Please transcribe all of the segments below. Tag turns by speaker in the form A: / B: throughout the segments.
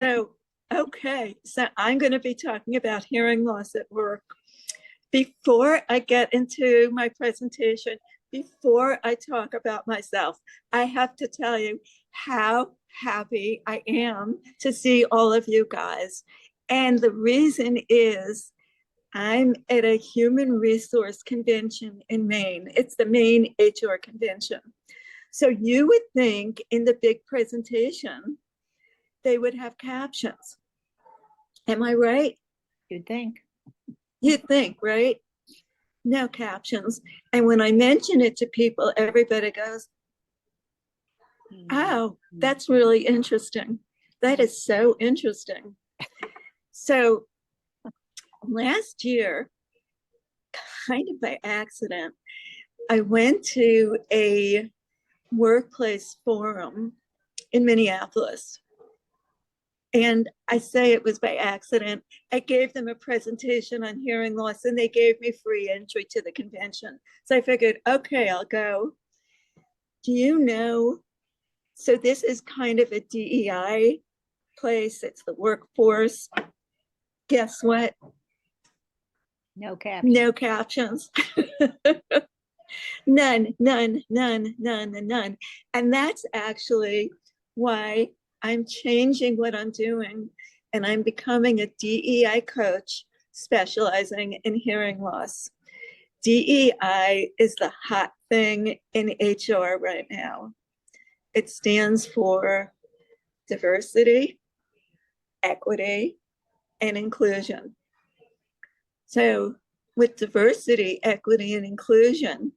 A: So, okay, so I'm going to be talking about hearing loss at work. Before I get into my presentation, before I talk about myself, I have to tell you how happy I am to see all of you guys. And the reason is I'm at a human resource convention in Maine. It's the Maine HR convention. So you would think in the big presentation, they would have captions. Am I right?
B: You'd think.
A: You'd think, right? No captions. And when I mention it to people, everybody goes, oh, that's really interesting. That is so interesting. So last year, kind of by accident, I went to a workplace forum in Minneapolis. And I say it was by accident. I gave them a presentation on hearing loss and they gave me free entry to the convention. So I figured, okay, I'll go. Do you know? So this is kind of a DEI place. It's the workforce. Guess what?
B: No captions.
A: No captions. None. And that's actually why I'm changing what I'm doing, and I'm becoming a DEI coach specializing in hearing loss. DEI is the hot thing in HR right now. It stands for diversity, equity, and inclusion. So with diversity, equity, and inclusion,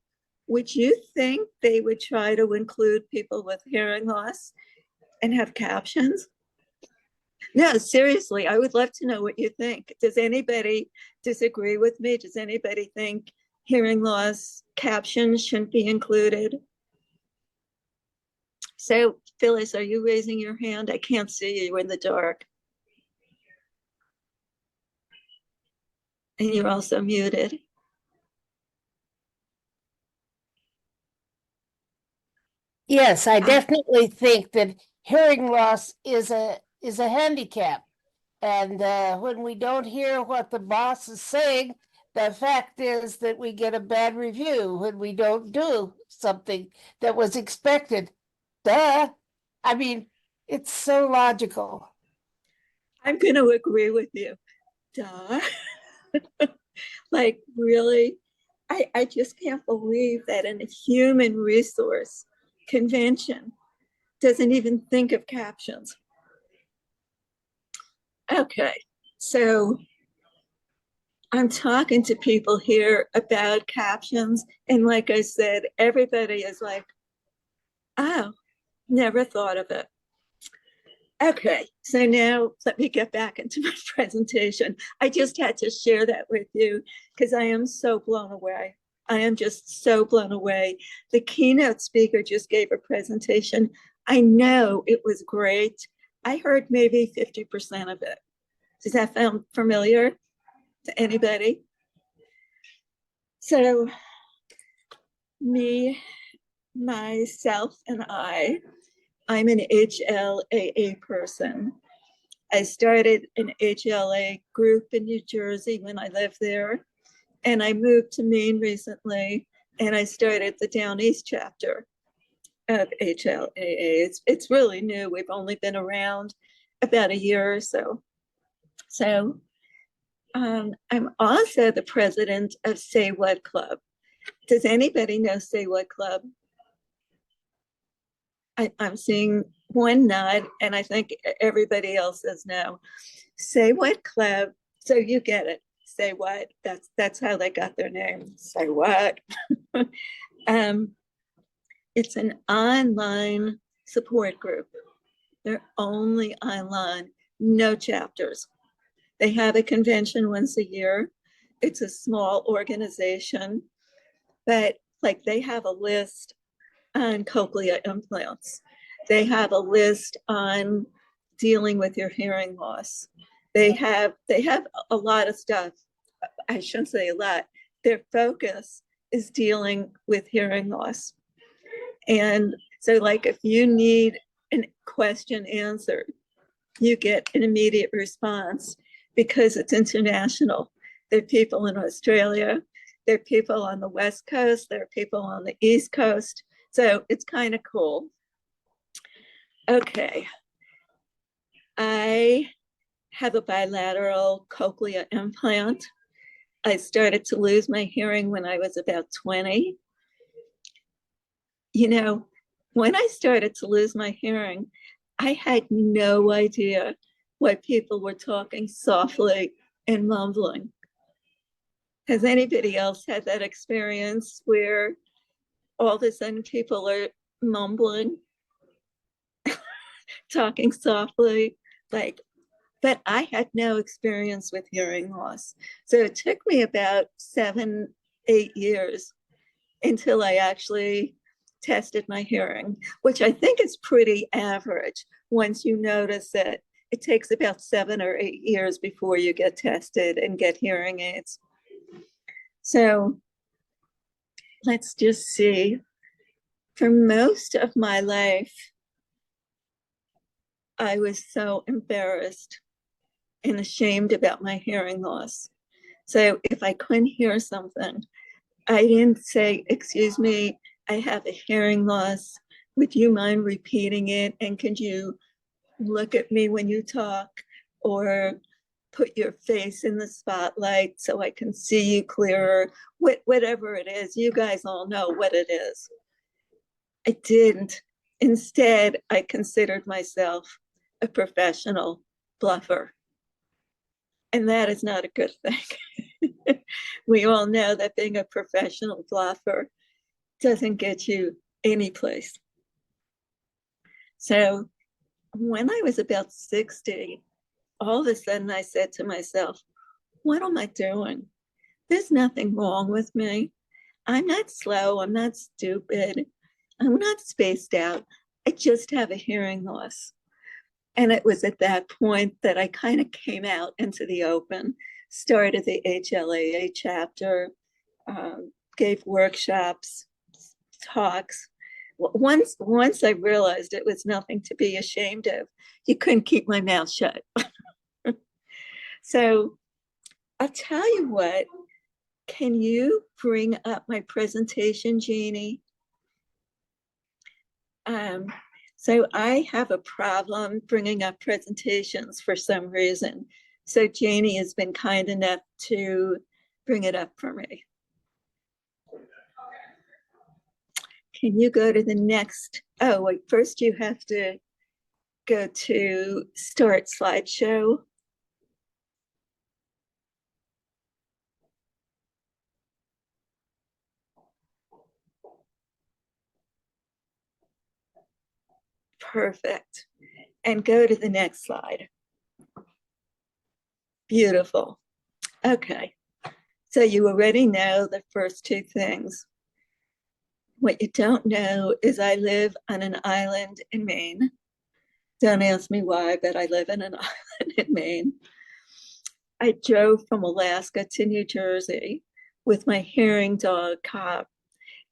A: would you think they would try to include people with hearing loss and have captions? No, seriously, I would love to know what you think. Does anybody disagree with me? Does anybody think hearing loss captions shouldn't be included? So, Phyllis, are you raising your hand? I can't see you in the dark. And you're also muted.
C: Yes, I definitely think that hearing loss is a handicap. And when we don't hear what the boss is saying, the fact is that we get a bad review when we don't do something that was expected. Duh. I mean, it's so logical.
A: I'm going to agree with you. Duh. Like, really? I just can't believe that in a human resource convention doesn't even think of captions. Okay, so I'm talking to people here about captions, and like I said, everybody is like, oh, never thought of it. Okay, so now let me get back into my presentation. I just had to share that with you because I am so blown away. I am just so blown away. The keynote speaker just gave a presentation. I know it was great. I heard maybe 50% of it. Does that sound familiar to anybody? So me, myself, and I'm an HLAA person. I started an HLA group in New Jersey when I lived there, and I moved to Maine recently, and I started the Down East chapter of HLAA. It's really new. We've only been around about a year or so. So I'm also the president of Say What Club. Does anybody know Say What Club? I'm seeing one nod, and I think everybody else says no. Say What Club, so you get it. Say What, that's how they got their name. Say What. It's an online support group. They're only online, no chapters. They have a convention once a year. It's a small organization, but like they have a list on cochlea implants. They have a list on dealing with your hearing loss. They have a lot of stuff. I shouldn't say a lot. Their focus is dealing with hearing loss. And so like if you need a question answered, you get an immediate response because it's international. There are people in Australia, there are people on the West Coast, there are people on the East Coast. So it's kind of cool. Okay. I have a bilateral cochlea implant. I started to lose my hearing when I was about 20. You know, when I started to lose my hearing, I had no idea why people were talking softly and mumbling. Has anybody else had that experience where all of a sudden people are mumbling, talking softly, like, but I had no experience with hearing loss. So it took me about 7, 8 years until I actually tested my hearing, which I think is pretty average. Once you notice it, it takes about 7 or 8 years before you get tested and get hearing aids. So let's just see. For most of my life, I was so embarrassed and ashamed about my hearing loss. So if I couldn't hear something, I didn't say, excuse me, I have a hearing loss. Would you mind repeating it? And could you look at me when you talk, or put your face in the spotlight so I can see you clearer? Whatever it is, you guys all know what it is. I didn't. Instead, I considered myself a professional bluffer. And that is not a good thing. We all know that being a professional bluffer doesn't get you any place. So when I was about 60, all of a sudden I said to myself, what am I doing? There's nothing wrong with me. I'm not slow. I'm not stupid. I'm not spaced out. I just have a hearing loss. And it was at that point that I kind of came out into the open, started the HLAA chapter, gave workshops, talks. Once I realized it was nothing to be ashamed of, you couldn't keep my mouth shut. So I'll tell you what, can you bring up my presentation, Jeannie? So I have a problem bringing up presentations for some reason. So Janie has been kind enough to bring it up for me. Can you go to the next? Oh, wait, first you have to go to start slideshow. Perfect. And go to the next slide. Beautiful. Okay. So you already know the first two things. What you don't know is I live on an island in Maine. Don't ask me why, but I live in an island in Maine. I drove from Alaska to New Jersey with my hearing dog, Cop.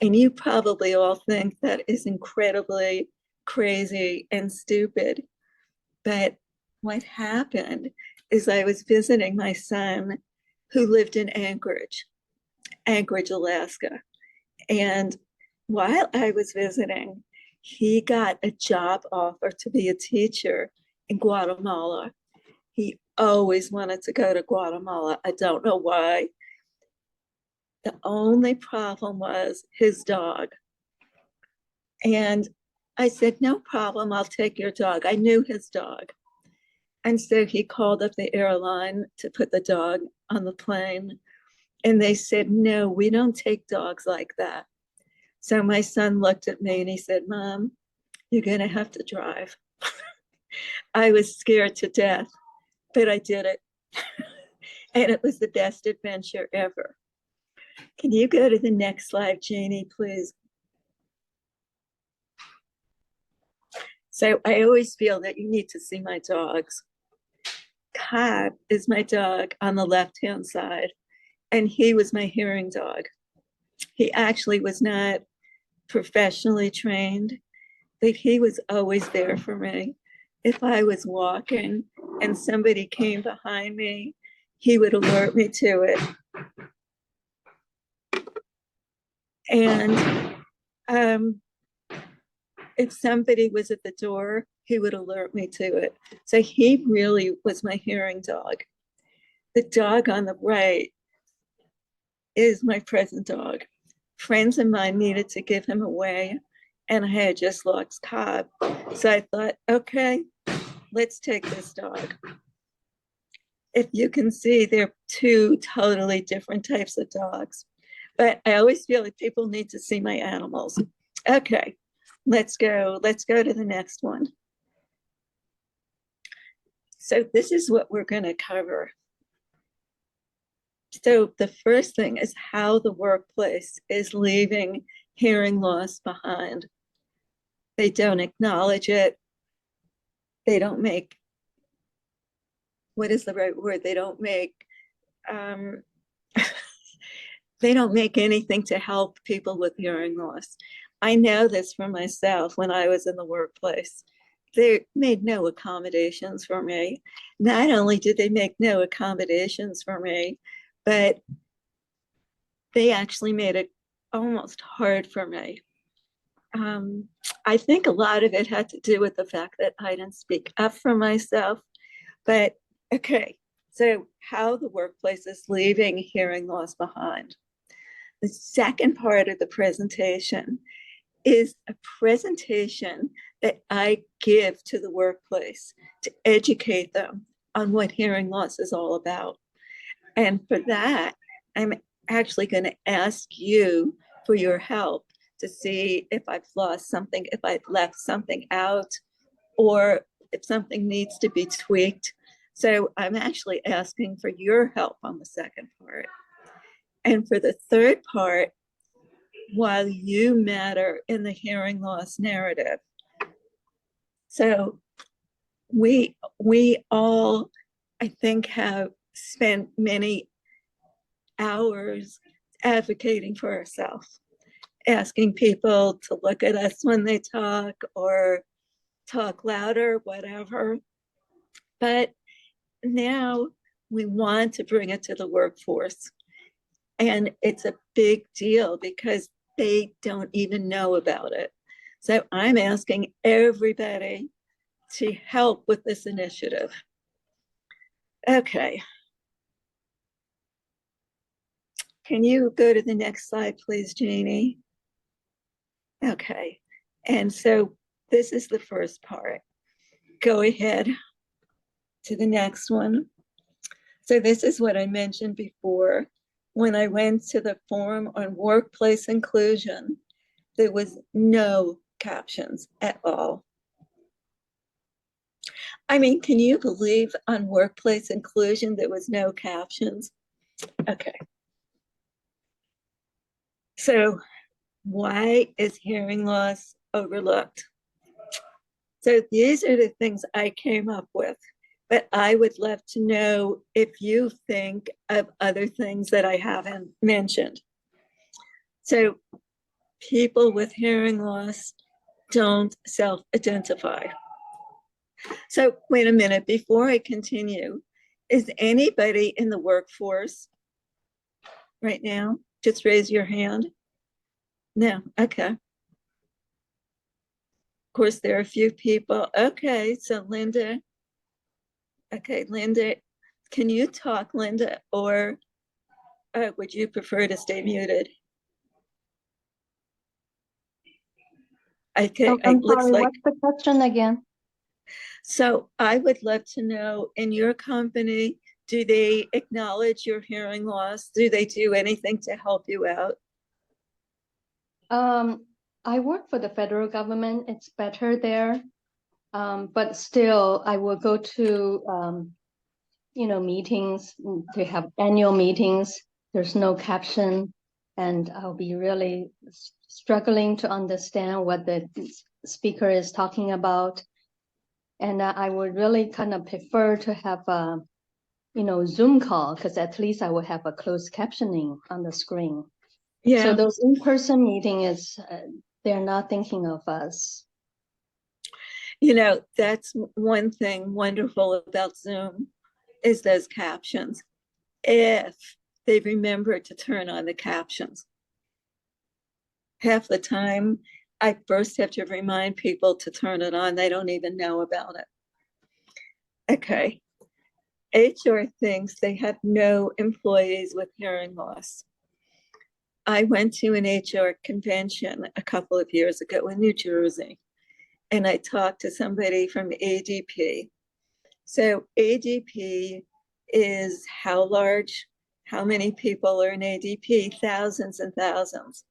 A: And you probably all think that is incredibly crazy and stupid. But what happened is I was visiting my son who lived in Anchorage, Alaska. And while I was visiting, he got a job offer to be a teacher in Guatemala. He always wanted to go to Guatemala. I don't know why. The only problem was his dog. And I said, no problem, I'll take your dog. I knew his dog. And so he called up the airline to put the dog on the plane. And they said, no, we don't take dogs like that. So my son looked at me and he said, Mom, you're going to have to drive. I was scared to death, but I did it. And it was the best adventure ever. Can you go to the next slide, Janie, please? So I always feel that you need to see my dogs. Cobb is my dog on the left-hand side, and he was my hearing dog. He actually was not professionally trained, but he was always there for me. if I was walking and somebody came behind me, he would alert me to it. And if somebody was at the door, he would alert me to it. So he really was my hearing dog. The dog on the right is my present dog. Friends of mine needed to give him away, and I had just lost Cobb. So I thought, okay, let's take this dog. If you can see, they're two totally different types of dogs. But I always feel like people need to see my animals. Okay, let's go to the next one. So this is what we're going to cover. So the first thing is how the workplace is leaving hearing loss behind. They don't acknowledge it. They don't make, what is the right word? They don't make, they don't make anything to help people with hearing loss. I know this for myself when I was in the workplace. They made no accommodations for me. Not only did they make no accommodations for me, but they actually made it almost hard for me. I think a lot of it had to do with the fact that I didn't speak up for myself. But okay, so how the workplace is leaving hearing loss behind. The second part of the presentation is a presentation that I give to the workplace to educate them on what hearing loss is all about. And for that, I'm actually going to ask you for your help to see if I've lost something, if I've left something out, or if something needs to be tweaked. So I'm actually asking for your help on the second part. And for the third part, while you matter in the hearing loss narrative. So we all, I think, have spent many hours advocating for ourselves, asking people to look at us when they talk or talk louder, whatever. But now we want to bring it to the workforce. And it's a big deal because they don't even know about it. So I'm asking everybody to help with this initiative. Okay. Can you go to the next slide, please, Janie? Okay. And so this is the first part. Go ahead to the next one. So this is what I mentioned before. When I went to the forum on workplace inclusion, there was no captions at all. I mean, can you believe on workplace inclusion there was no captions? Okay. So why is hearing loss overlooked? So these are the things I came up with, but I would love to know if you think of other things that I haven't mentioned. So people with hearing loss don't self-identify. So wait a minute, before I continue, is anybody in the workforce right now? Just raise your hand. No, okay. Of course, there are a few people. Okay, so Linda. Okay, Linda, can you talk, Linda, or would you prefer to stay muted? Okay,
D: Oh, I'm
A: it looks
D: sorry,
A: like.
D: what's the question again?
A: So I would love to know, in your company, do they acknowledge your hearing loss? Do they do anything to help you out?
D: I work for the federal government. It's better there. But still, I will go to, meetings. They have annual meetings. There's no caption. And I'll be really struggling to understand what the speaker is talking about. And I would really kind of prefer to have a, Zoom call, because at least I will have a closed captioning on the screen.
A: Yeah.
D: So those in-person meeting is, they're not thinking of us.
A: You know, that's one thing wonderful about Zoom is those captions. If they remember to turn on the captions. Half the time, I first have to remind people to turn it on. They don't even know about it. Okay. HR thinks they have no employees with hearing loss. I went to an HR convention a couple of years ago in New Jersey, and I talked to somebody from ADP. So ADP is how large, how many people are in ADP? Thousands and thousands.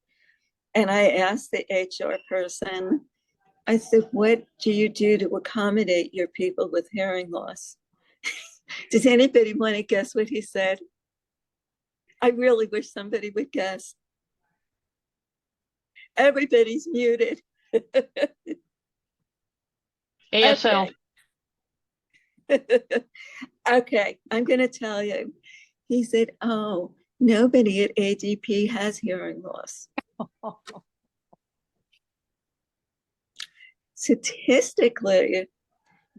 A: And I asked the HR person, I said, what do you do to accommodate your people with hearing loss? Does anybody want to guess what he said? I really wish somebody would guess. Everybody's muted.
E: ASL.
A: Okay. Okay, I'm going to tell you. He said, oh, nobody at ADP has hearing loss. Statistically,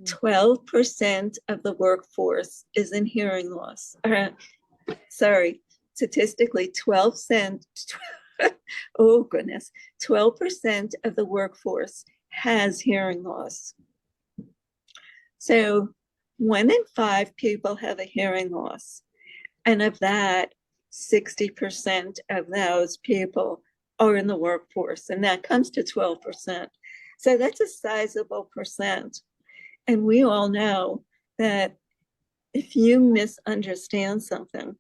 A: 12% of the workforce is in hearing loss. Sorry, statistically, 12%, oh goodness, 12% of the workforce has hearing loss. So 1 in 5 people have a hearing loss. And of that, 60% of those people are in the workforce, and that comes to 12%. So that's a sizable percent. And we all know that if you misunderstand something,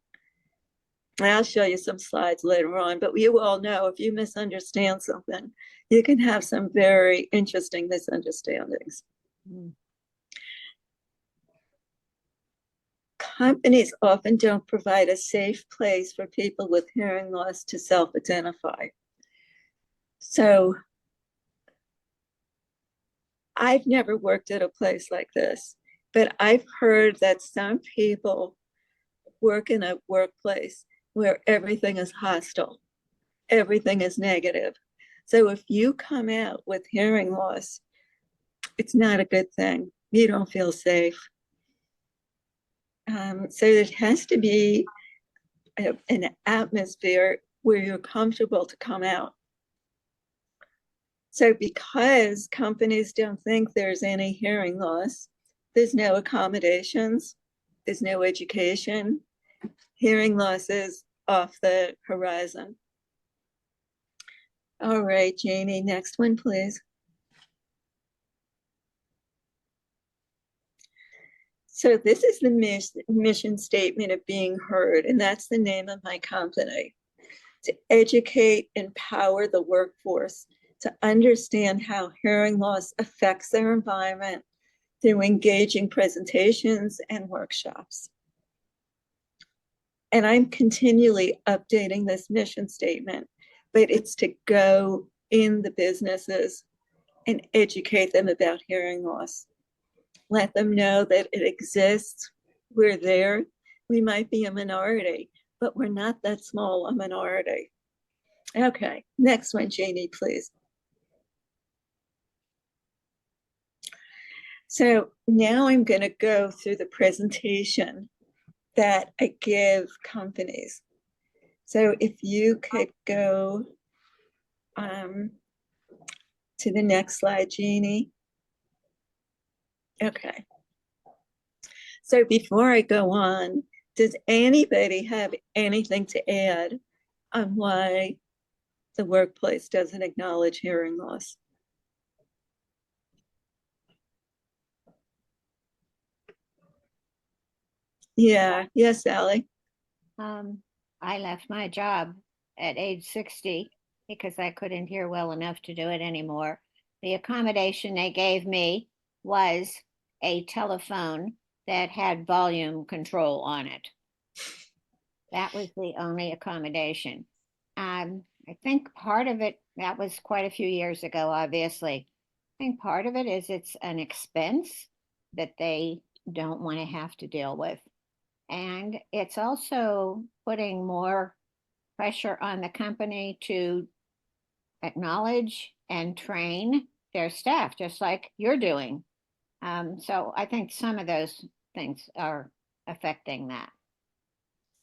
A: I'll show you some slides later on, but you all know if you misunderstand something, you can have some very interesting misunderstandings.
B: Mm.
A: Companies often don't provide a safe place for people with hearing loss to self-identify. So I've never worked at a place like this, but I've heard that some people work in a workplace where everything is hostile, everything is negative. So if you come out with hearing loss, it's not a good thing. You don't feel safe. So it has to be an atmosphere where you're comfortable to come out. So because companies don't think there's any hearing loss, there's no accommodations, there's no education. Hearing loss is off the horizon. All right, Janie, next one, please. So this is the mission statement of Being Heard, and that's the name of my company. To educate, empower the workforce to understand how hearing loss affects their environment through engaging presentations and workshops. And I'm continually updating this mission statement, but it's to go in the businesses and educate them about hearing loss. Let them know that it exists. We're there. We might be a minority, but we're not that small a minority. Okay, next one, Janie, please. So now I'm going to go through the presentation that I give companies. So if you could go to the next slide, Jeannie. Okay. So before I go on, does anybody have anything to add on why the workplace doesn't acknowledge hearing loss? Yeah, yes, Sally.
B: I left my job at age 60 because I couldn't hear well enough to do it anymore. The accommodation they gave me was a telephone that had volume control on it. That was the only accommodation. I think part of it, that was quite a few years ago, obviously. I think part of it is it's an expense that they don't want to have to deal with. And it's also putting more pressure on the company to acknowledge and train their staff, just like you're doing. So I think some of those things are affecting that.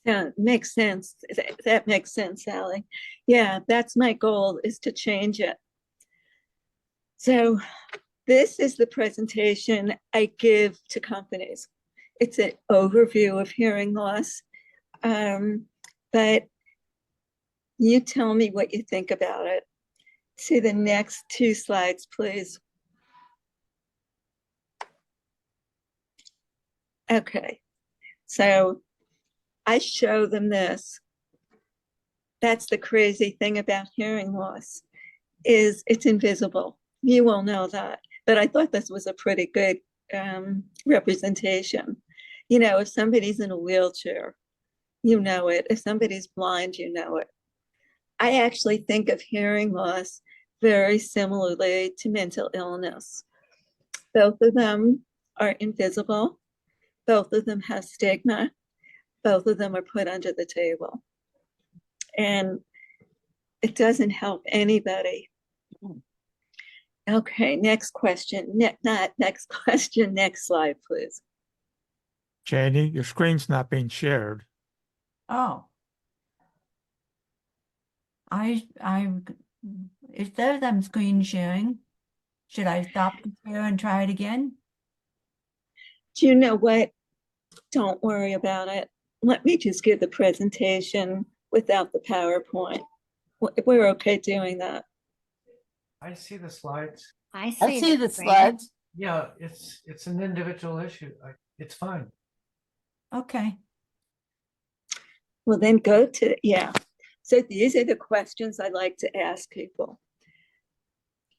A: Yeah, makes sense. That makes sense, Sally. Yeah, that's my goal, is to change it. So this is the presentation I give to companies. It's an overview of hearing loss. But you tell me what you think about it. To the next 2 slides, please. Okay, so I show them this. That's the crazy thing about hearing loss, is it's invisible. You all know that, but I thought this was a pretty good representation. You know, if somebody's in a wheelchair, you know it. If somebody's blind, you know it. I actually think of hearing loss very similarly to mental illness. Both of them are invisible. Both of them have stigma. Both of them are put under the table. And it doesn't help anybody. Okay, next question. Not next question, next slide, please.
E: Janie, your screen's not being shared.
F: Oh. It says I'm screen sharing. Should I stop the share and try it again?
A: Do you know what? Don't worry about it. Let me just give the presentation without the PowerPoint. We're okay doing that.
G: I see the slides.
B: I
C: I see the
B: screen.
C: slides.
G: Yeah, it's an individual issue. It's fine.
F: Okay.
A: Well, then go to, yeah. So these are the questions I like to ask people.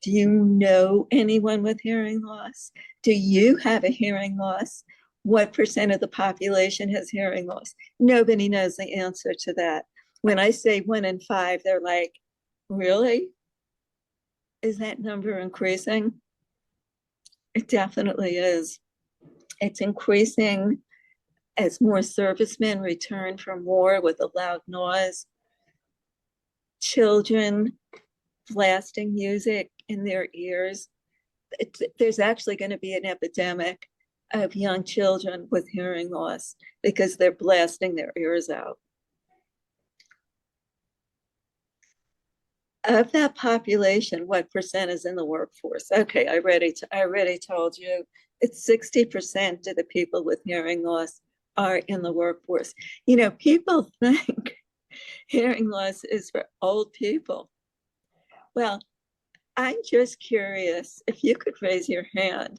A: Do you know anyone with hearing loss? Do you have a hearing loss? What percent of the population has hearing loss? Nobody knows the answer to that. When I say 1 in 5, they're like, really? Is that number increasing? It definitely is. It's increasing as more servicemen return from war with a loud noise. Children blasting music in their ears. There's actually going to be an epidemic of young children with hearing loss because they're blasting their ears out. Of that population, what percent is in the workforce? Okay, I already told you. It's 60% of the people with hearing loss are in the workforce. You know, people think hearing loss is for old people. Well, I'm just curious if you could raise your hand.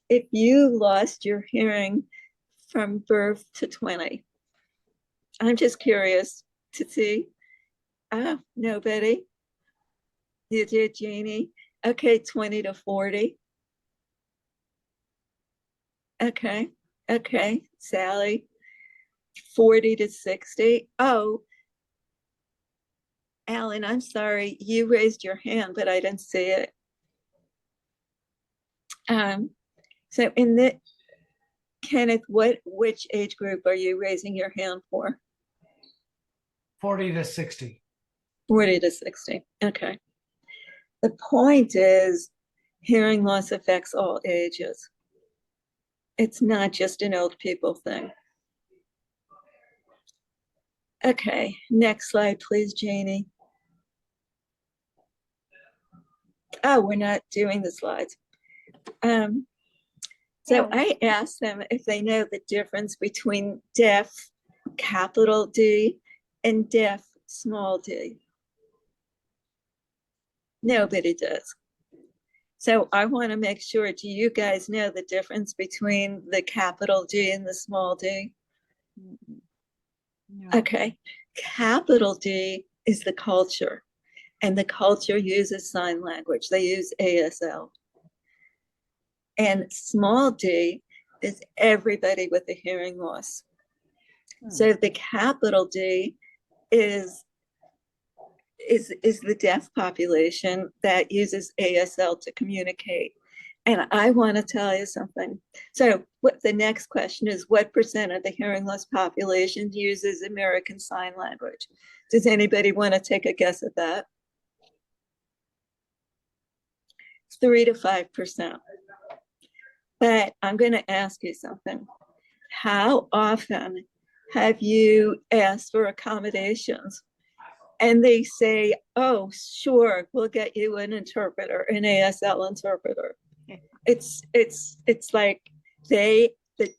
A: If you lost your hearing from birth to 20, I'm just curious to see. Oh, nobody. You did, Jeannie. Okay, 20 to 40. Okay, Sally. 40 to 60. Oh, Alan, I'm sorry, you raised your hand, but I didn't see it. So in the, Kenneth, which age group are you raising your hand for?
G: 40 to 60.
A: 40 to 60, okay. The point is, hearing loss affects all ages. It's not just an old people thing. Okay, next slide, please, Janie. Oh, we're not doing the slides. So I asked them if they know the difference between deaf, capital D, and deaf, small d. Nobody does. So I want to make sure, do you guys know the difference between the capital D and the small d?
B: No.
A: Okay, capital D is the culture, and the culture uses sign language. They use ASL. And small d is everybody with a hearing loss. So the capital D is the deaf population that uses ASL to communicate. And I want to tell you something. So what the next question is, what percent of the hearing loss population uses American Sign Language? Does anybody want to take a guess at that? 3 to 5%. But I'm going to ask you something. How often have you asked for accommodations and they say, oh, sure, we'll get you an interpreter, an ASL interpreter? It's like the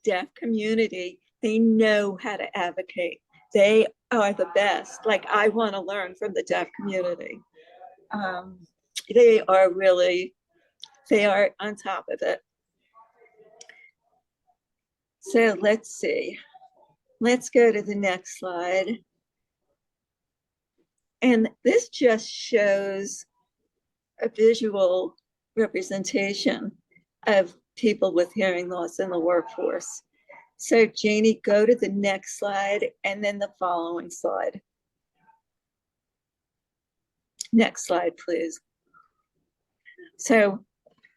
A: deaf community, they know how to advocate. They are the best. Like, I want to learn from the deaf community. They are on top of it. So let's see. Let's go to the next slide. And this just shows a visual representation of people with hearing loss in the workforce. So Janie, go to the next slide and then the following slide. Next slide, please. So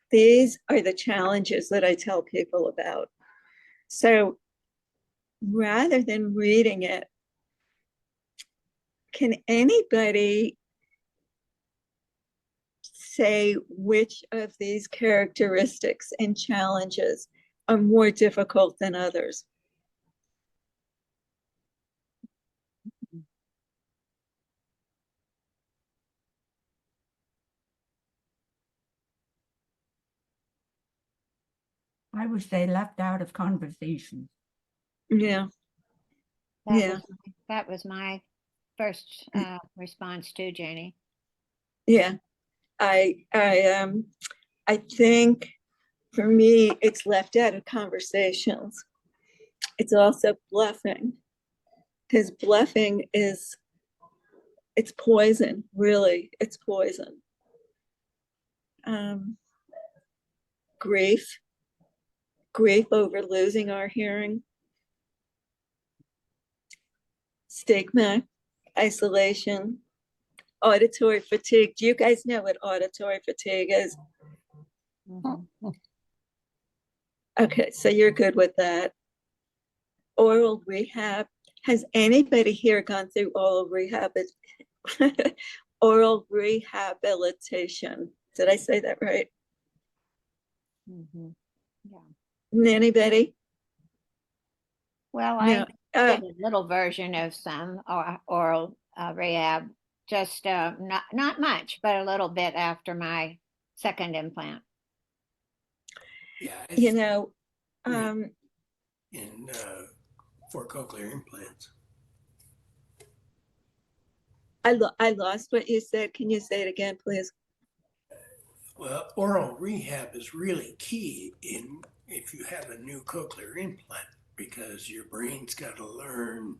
A: these are the challenges that I tell people about. So rather than reading it, can anybody say which of these characteristics and challenges are more difficult than others?
F: I would say left out of conversations.
A: Yeah.
B: That was my first response too, Janie.
A: Yeah. I think for me, it's left out of conversations. It's also bluffing, because bluffing it's poison, really, it's poison. Grief over losing our hearing. Stigma, isolation, auditory fatigue. Do you guys know what auditory fatigue is?
B: Mm-hmm.
A: Okay, so you're good with that. Oral rehab. Has anybody here gone through oral rehab? Oral rehabilitation. Did I say that right?
B: Mm-hmm. Yeah.
A: Anybody?
B: Well,
A: No.
B: I did a little version of some oral rehab, just not much, but a little bit after my second implant.
H: Yeah,
A: You know,
H: for cochlear implants.
A: I lost what you said. Can you say it again, please?
H: Well, oral rehab is really key if you have a new cochlear implant, because your brain's got to learn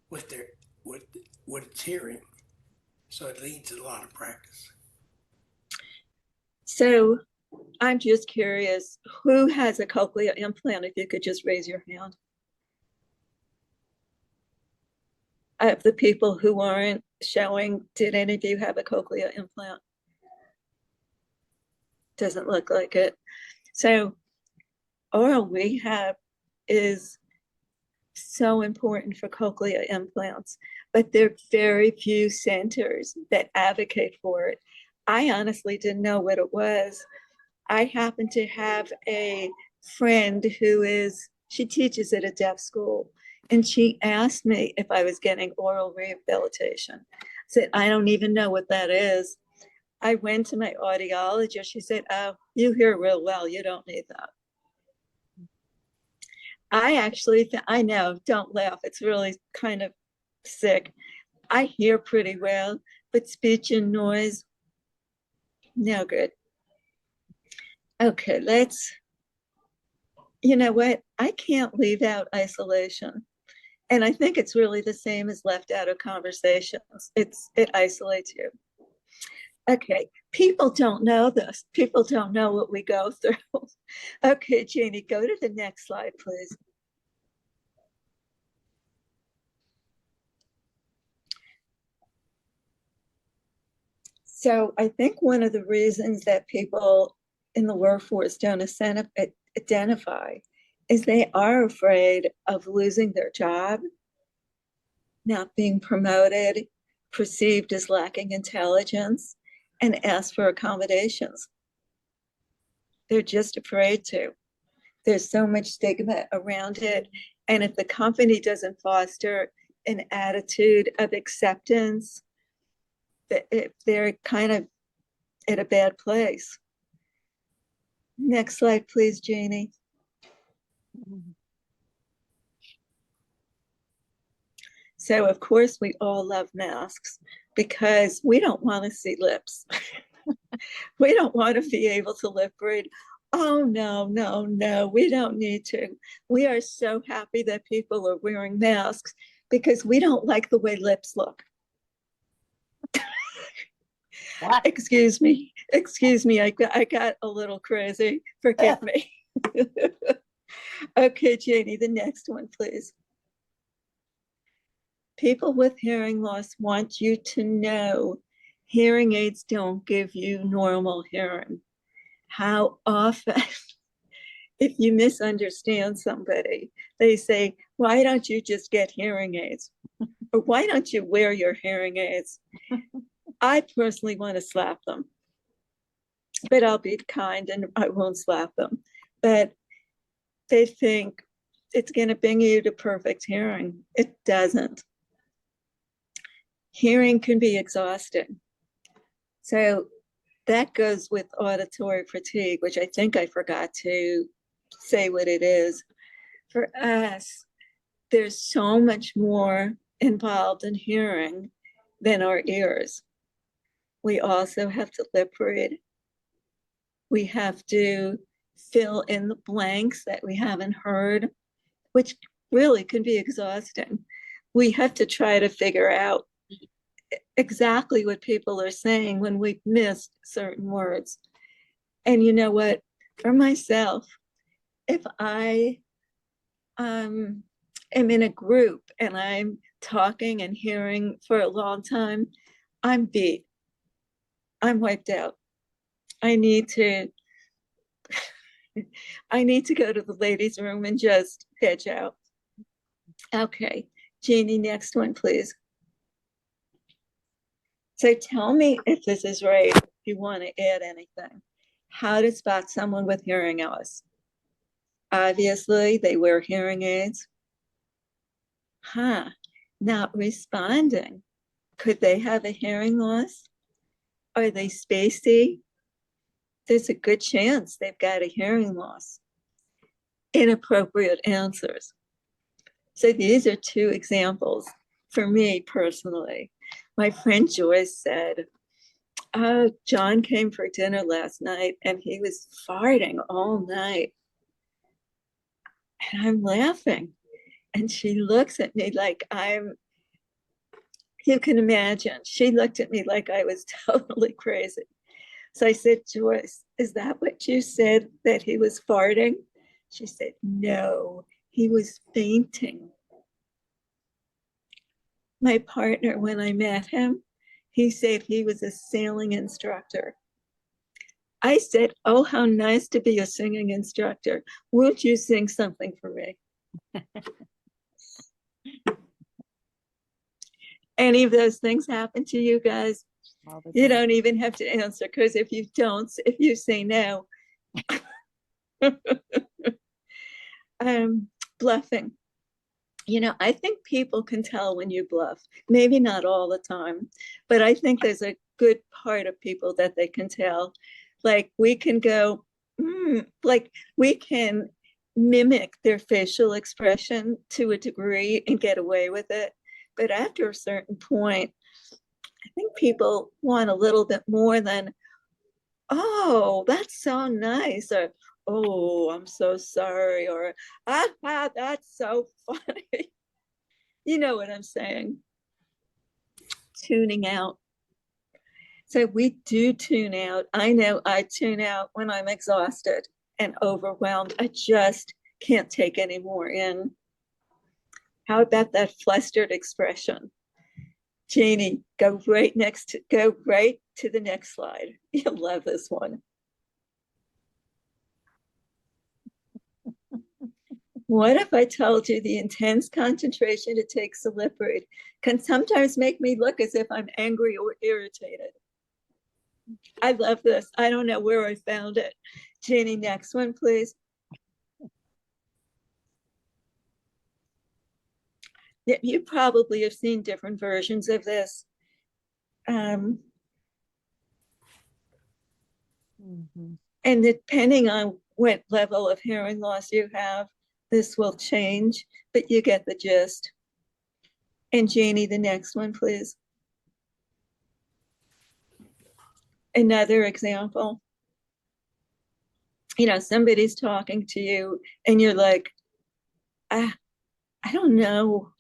H: what it's hearing. So it needs a lot of practice.
A: So I'm just curious, who has a cochlear implant? If you could just raise your hand. Of the people who aren't showing, did any of you have a cochlear implant? Doesn't look like it. So oral rehab is so important for cochlear implants, but there are very few centers that advocate for it. I honestly didn't know what it was. I happen to have a friend she teaches at a deaf school, and she asked me if I was getting oral rehabilitation. I said, I don't even know what that is. I went to my audiologist. She said, oh, you hear real well. You don't need that. I actually, I know, don't laugh. It's really kind of sick. I hear pretty well, but speech and noise, no good. Okay, you know what? I can't leave out isolation. And I think it's really the same as left out of conversations. It isolates you. Okay, people don't know this. People don't know what we go through. Okay, Janie, go to the next slide, please. So I think one of the reasons that people in the workforce don't identify is they are afraid of losing their job, not being promoted, perceived as lacking intelligence, and ask for accommodations. They're just afraid to. There's so much stigma around it. And if the company doesn't foster an attitude of acceptance, they're kind of at a bad place. Next slide, please, Janie. So, of course, we all love masks because we don't want to see lips. We don't want to be able to lip read. Oh, no, no, no, we don't need to. We are so happy that people are wearing masks because we don't like the way lips look.
C: What?
A: Excuse me, I got a little crazy. Forgive me. Okay, Janie, the next one, please. People with hearing loss want you to know hearing aids don't give you normal hearing. How often, if you misunderstand somebody, they say, why don't you just get hearing aids? Or why don't you wear your hearing aids? I personally want to slap them, but I'll be kind and I won't slap them. But they think it's going to bring you to perfect hearing. It doesn't. Hearing can be exhausting. So that goes with auditory fatigue, which I think I forgot to say what it is. For us, there's so much more involved in hearing than our ears. We also have to lip read. We have to fill in the blanks that we haven't heard, which really can be exhausting. We have to try to figure out exactly what people are saying when we've missed certain words. And you know what? For myself, if I am in a group and I'm talking and hearing for a long time, I'm beat. I'm wiped out. I need to go to the ladies' room and just veg out. Okay, Jeannie, next one, please. So tell me if this is right, if you want to add anything. How to spot someone with hearing loss. Obviously, they wear hearing aids. Not responding. Could they have a hearing loss? Are they spacey? There's a good chance they've got a hearing loss. Inappropriate answers. So these are two examples for me personally. My friend Joyce said, oh, John came for dinner last night and he was farting all night. And I'm laughing. And she looks at me like you can imagine, she looked at me like I was totally crazy. So I said, Joyce, is that what you said, that he was farting? She said, no, he was fainting. My partner, when I met him, he said he was a sailing instructor. I said, oh, how nice to be a singing instructor. Won't you sing something for me? Any of those things happen to you guys? You don't even have to answer, because if you say no. Bluffing. I think people can tell when you bluff. Maybe not all the time, but I think there's a good part of people that they can tell. Like we can go, like we can mimic their facial expression to a degree and get away with it. But after a certain point, I think people want a little bit more than, oh, that's so nice, or oh, I'm so sorry, or that's so funny. You know what I'm saying? Tuning out. So we do tune out. I know I tune out when I'm exhausted and overwhelmed. I just can't take any more in. How about that flustered expression? Janie, go right to the next slide. You'll love this one. What if I told you the intense concentration it takes to lip read can sometimes make me look as if I'm angry or irritated? I love this. I don't know where I found it. Jeannie, next one, please. You probably have seen different versions of this. And depending on what level of hearing loss you have, this will change, but you get the gist. And Jeannie, the next one, please. Another example. You know, somebody's talking to you and you're like, I don't know.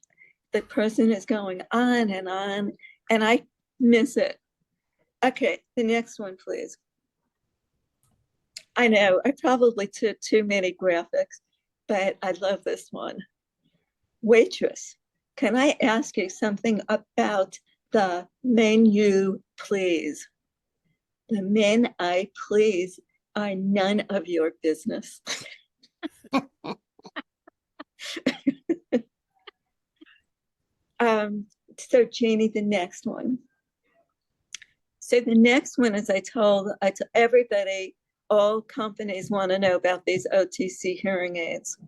A: The person is going on, and I miss it. Okay, the next one, please. I know I probably took too many graphics, but I love this one. Waitress, can I ask you something about the menu, please? The men I please are none of your business. So Jeannie, the next one. So the next one is I told everybody, all companies want to know about these OTC hearing aids.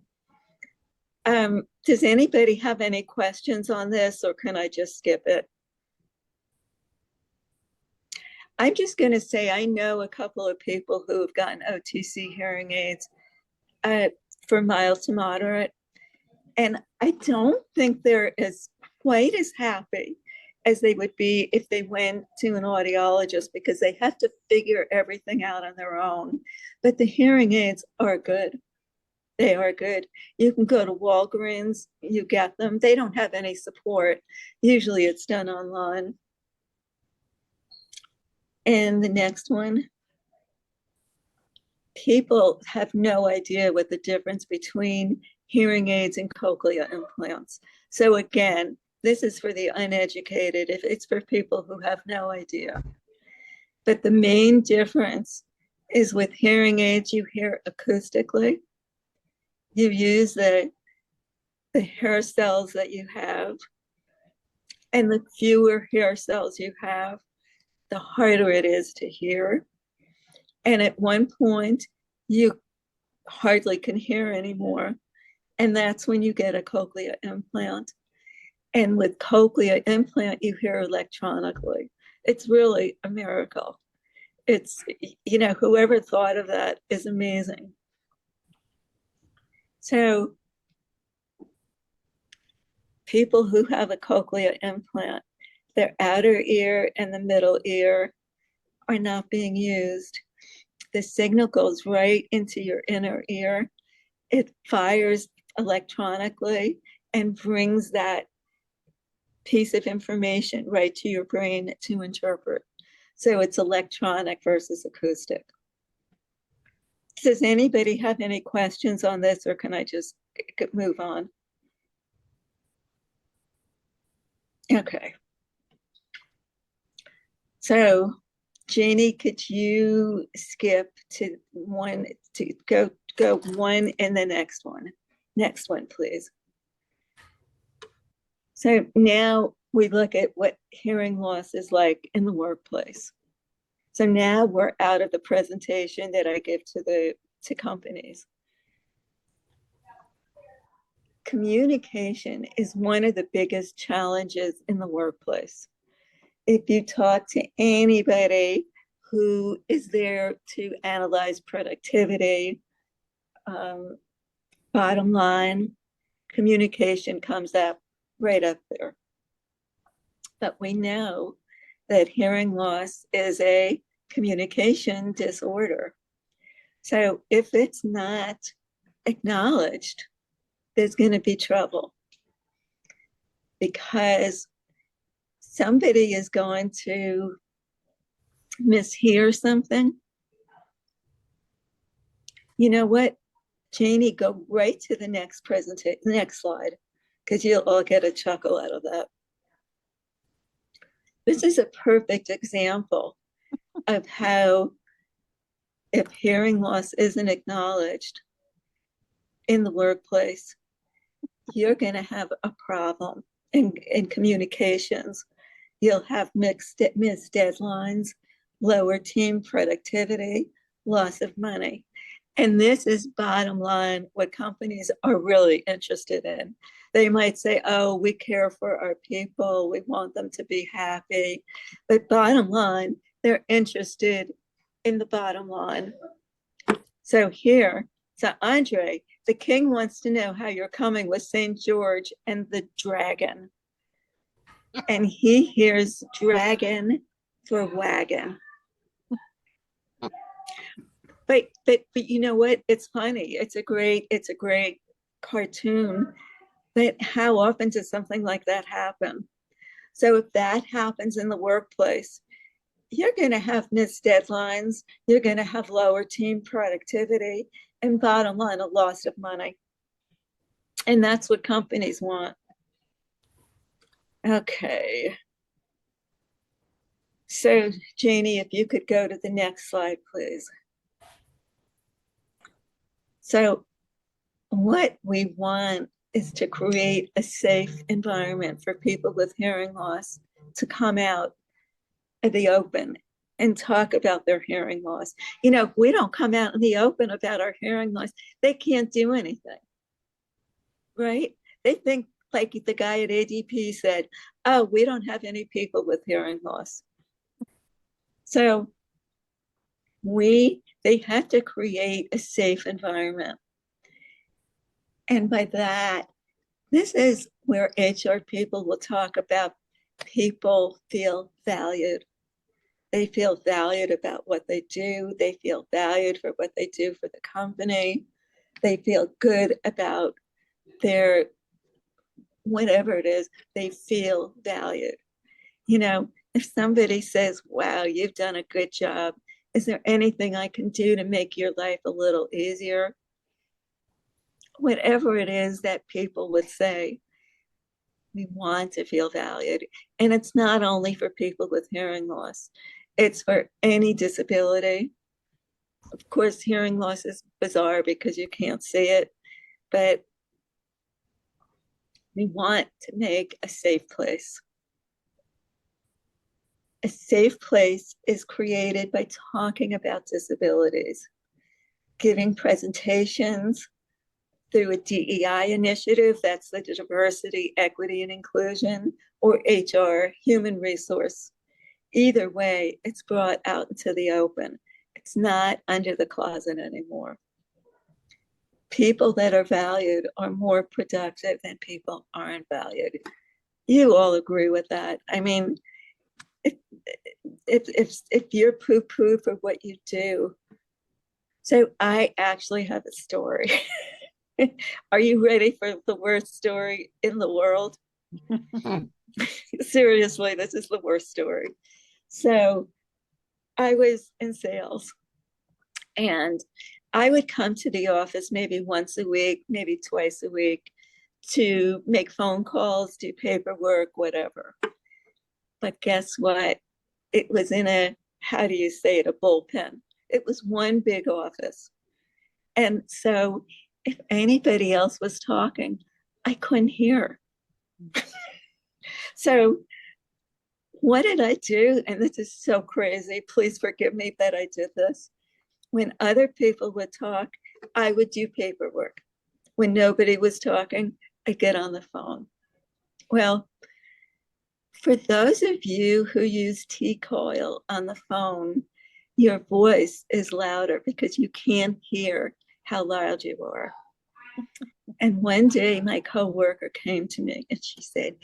A: Does anybody have any questions on this, or can I just skip it? I'm just going to say I know a couple of people who have gotten OTC hearing aids for mild to moderate, and I don't think they're quite as happy as they would be if they went to an audiologist, because they have to figure everything out on their own. But the hearing aids are good. They are good. You can go to Walgreens, you get them. They don't have any support. Usually it's done online. And the next one. People have no idea what the difference between hearing aids and cochlear implants. So again, this is for the uneducated. If it's for people who have no idea. But the main difference is with hearing aids, you hear acoustically. You use the hair cells that you have, and the fewer hair cells you have, the harder it is to hear. And at one point, you hardly can hear anymore. And that's when you get a cochlear implant. And with cochlear implant, you hear electronically. It's really a miracle. It's, you know, whoever thought of that is amazing. So people who have a cochlear implant, their outer ear and the middle ear are not being used. The signal goes right into your inner ear. It fires electronically and brings that piece of information right to your brain to interpret. So it's electronic versus acoustic. Does anybody have any questions on this, or can I just move on? Okay. So Jeannie, could you skip to one, to go one and the next one? Next one, please. So now we look at what hearing loss is like in the workplace. So now we're out of the presentation that I give to companies. Communication is one of the biggest challenges in the workplace. If you talk to anybody who is there to analyze productivity, bottom line, communication comes up right up there. But we know that hearing loss is a communication disorder. So if it's not acknowledged, there's going to be trouble, because somebody is going to mishear something. You know what, Janie, go right to the next presentation, next slide, because you'll all get a chuckle out of that. This is a perfect example of how, if hearing loss isn't acknowledged in the workplace, you're going to have a problem in communications. You'll have missed deadlines, lower team productivity, loss of money. And this is bottom line, what companies are really interested in. They might say, oh, we care for our people, we want them to be happy. But bottom line, they're interested in the bottom line. So Andre, the king wants to know how you're coming with St. George and the dragon. And he hears dragon for wagon. But you know what? It's funny. It's a great cartoon. But how often does something like that happen? So if that happens in the workplace, you're going to have missed deadlines. You're going to have lower team productivity, and bottom line, a loss of money. And that's what companies want. Okay. So Janie, if you could go to the next slide, please. So what we want is to create a safe environment for people with hearing loss to come out in the open and talk about their hearing loss. You know, if we don't come out in the open about our hearing loss, they can't do anything, right? They think, like the guy at ADP said, oh, we don't have any people with hearing loss. So they have to create a safe environment. And by that, this is where HR people will talk about people feel valued. They feel valued about what they do. They feel valued for what they do for the company. They feel good about their, whatever it is, they feel valued. You know, if somebody says, wow, you've done a good job, is there anything I can do to make your life a little easier? Whatever it is that people would say, we want to feel valued. And it's not only for people with hearing loss, it's for any disability. Of course, hearing loss is bizarre because you can't see it, but we want to make a safe place. A safe place is created by talking about disabilities, giving presentations through a DEI initiative, that's the diversity, equity, and inclusion, or HR, human resource. Either way, it's brought out into the open. It's not under the closet anymore. People that are valued are more productive than people aren't valued. You all agree with that. I mean, if you're poo-poo for what you do. So I actually have a story. Are you ready for the worst story in the world? Seriously, this is the worst story. So I was in sales, and I would come to the office maybe once a week, maybe twice a week, to make phone calls, do paperwork, whatever. But guess what? It was in a, how do you say it, a bullpen. It was one big office. And so if anybody else was talking, I couldn't hear. So what did I do? And this is so crazy. Please forgive me that I did this. When other people would talk, I would do paperwork. When nobody was talking, I'd get on the phone. Well, for those of you who use T-coil on the phone, your voice is louder because you can't hear how loud you are. And one day my coworker came to me and she said,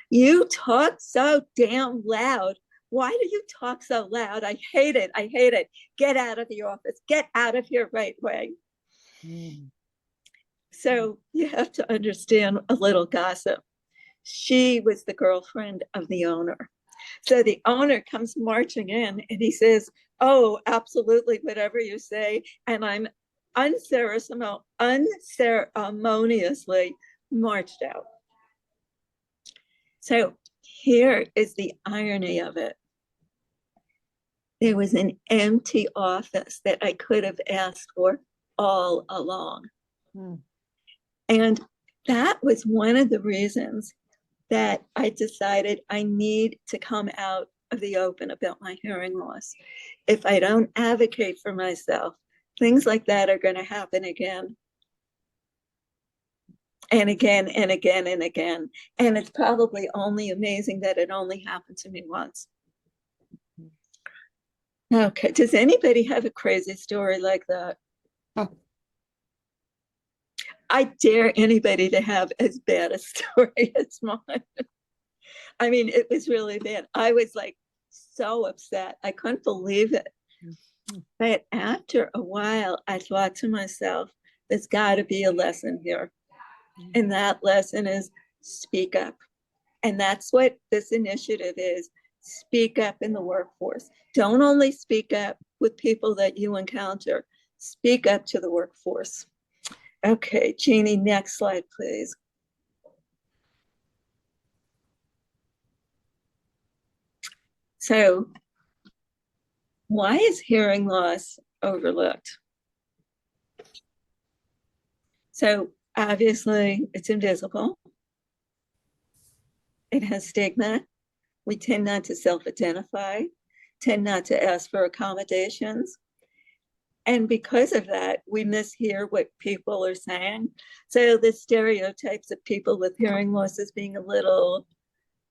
A: you talk so damn loud. Why do you talk so loud? I hate it. I hate it. Get out of the office. Get out of here right away. So you have to understand a little gossip. She was the girlfriend of the owner. So the owner comes marching in and he says, oh, absolutely, whatever you say. And I'm unceremoniously marched out. So here is the irony of it. There was an empty office that I could have asked for all along. And that was one of the reasons that I decided I need to come out of the open about my hearing loss. If I don't advocate for myself, Things like that are going to happen again and again and again and again. And it's probably only amazing that it only happened to me once. Okay, does anybody have a crazy story like that? I dare anybody to have as bad a story as mine. I mean, it was really bad. I was like so upset. I couldn't believe it. But after a while, I thought to myself, there's got to be a lesson here. And that lesson is speak up. And that's what this initiative is. Speak up in the workforce. Don't only speak up with people that you encounter, speak up to the workforce. Okay, Jeannie, next slide, please. So, why is hearing loss overlooked? So, obviously, it's invisible. It has stigma. We tend not to self-identify, tend not to ask for accommodations. And because of that, we mishear what people are saying. So the stereotypes of people with hearing loss as being a little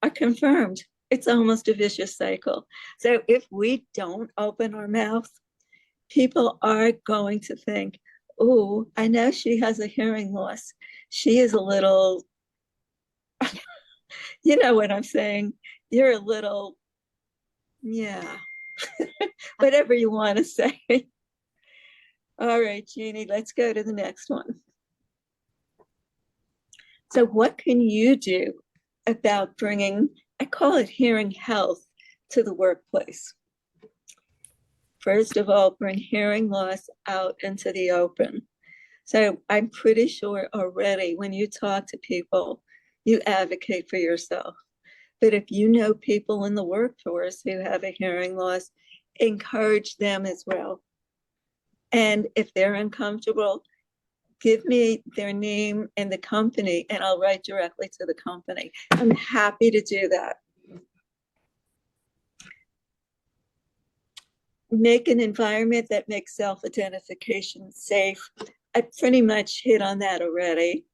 A: are confirmed. It's almost a vicious cycle. So if we don't open our mouth, people are going to think, oh, I know she has a hearing loss. She is a little, you know what I'm saying? You're a little, yeah, whatever you want to say. All right, Jeannie, let's go to the next one. So what can you do about bringing, I call it hearing health, to the workplace? First of all, bring hearing loss out into the open. So I'm pretty sure already when you talk to people, you advocate for yourself. But if you know people in the workforce who have a hearing loss, encourage them as well. And if they're uncomfortable, give me their name and the company, and I'll write directly to the company. I'm happy to do that. Make an environment that makes self-identification safe. I pretty much hit on that already.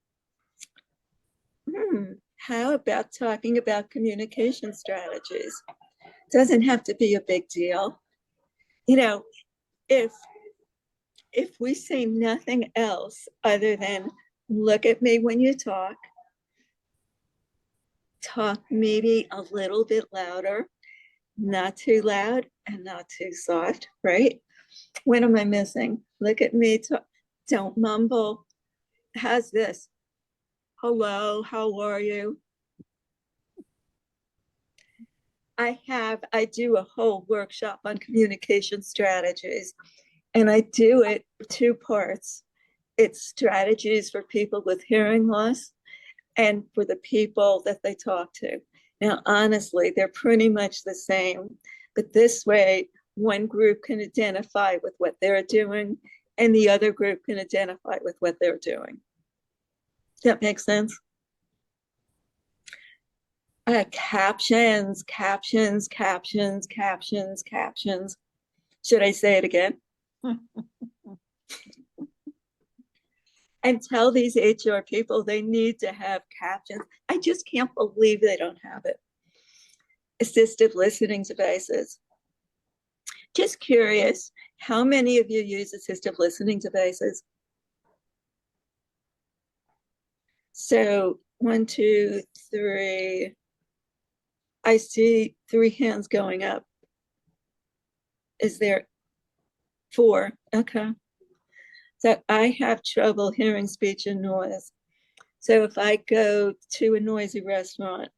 A: How about talking about communication strategies? Doesn't have to be a big deal. You know, if we say nothing else other than look at me when you talk maybe a little bit louder, not too loud and not too soft, right? What am I missing? Look at me, don't mumble. How's this? Hello, how are you? I do a whole workshop on communication strategies, and I do it 2 parts. It's strategies for people with hearing loss and for the people that they talk to. Now, honestly, they're pretty much the same, but this way, one group can identify with what they're doing and the other group can identify with what they're doing. Does that make sense? Captions, captions, captions, captions, captions. Should I say it again? And tell these HR people they need to have captions. I just can't believe they don't have it. Assistive listening devices. Just curious, how many of you use assistive listening devices? So 1, 2, 3. I see 3 hands going up. Is there 4? Okay. So I have trouble hearing speech and noise. So if I go to a noisy restaurant,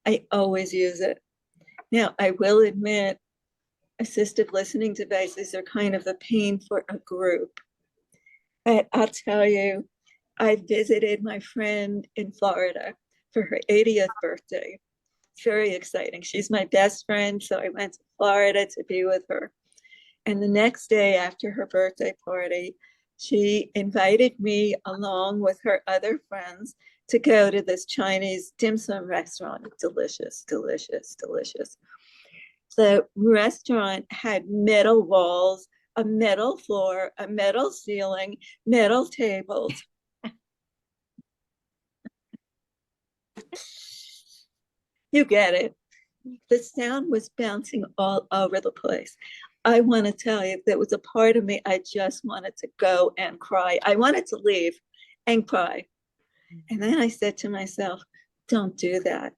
A: I always use it. Now, I will admit, assistive listening devices are kind of a pain for a group. But I'll tell you, I visited my friend in Florida for her 80th birthday. It's very exciting. She's my best friend, so I went to Florida to be with her. And the next day after her birthday party, she invited me along with her other friends to go to this Chinese dim sum restaurant. Delicious, delicious, delicious. The restaurant had metal walls a metal floor, a metal ceiling, metal tables. You get it. The sound was bouncing all over the place. I want to tell you, there was a part of me, I just wanted to go and cry. I wanted to leave and cry. And then I said to myself, don't do that.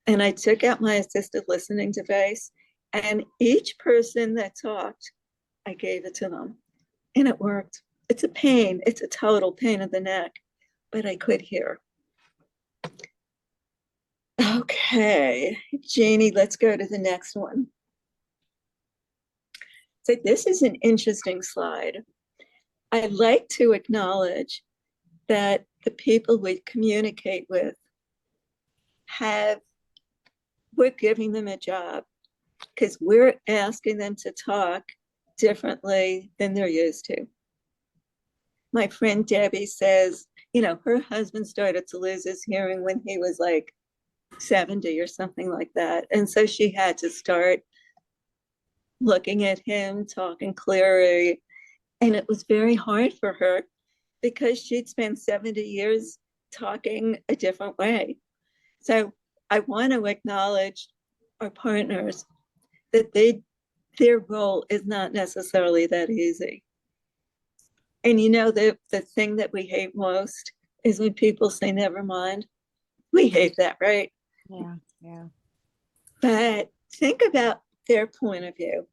A: And I took out my assistive listening device, and each person that talked, I gave it to them. And it worked. It's a pain. It's a total pain in the neck, but I could hear. Okay, Janie, let's go to the next one. So this is an interesting slide. I'd like to acknowledge that the people we communicate with we're giving them a job because we're asking them to talk differently than they're used to. My friend Debbie says, her husband started to lose his hearing when he was like 70 or something like that. And so she had to start looking at him, talking clearly. And it was very hard for her because she'd spent 70 years talking a different way. So I want to acknowledge our partners that their role is not necessarily that easy. And the thing that we hate most is when people say, never mind. We hate that, right?
B: Yeah, yeah.
A: But think about their point of view.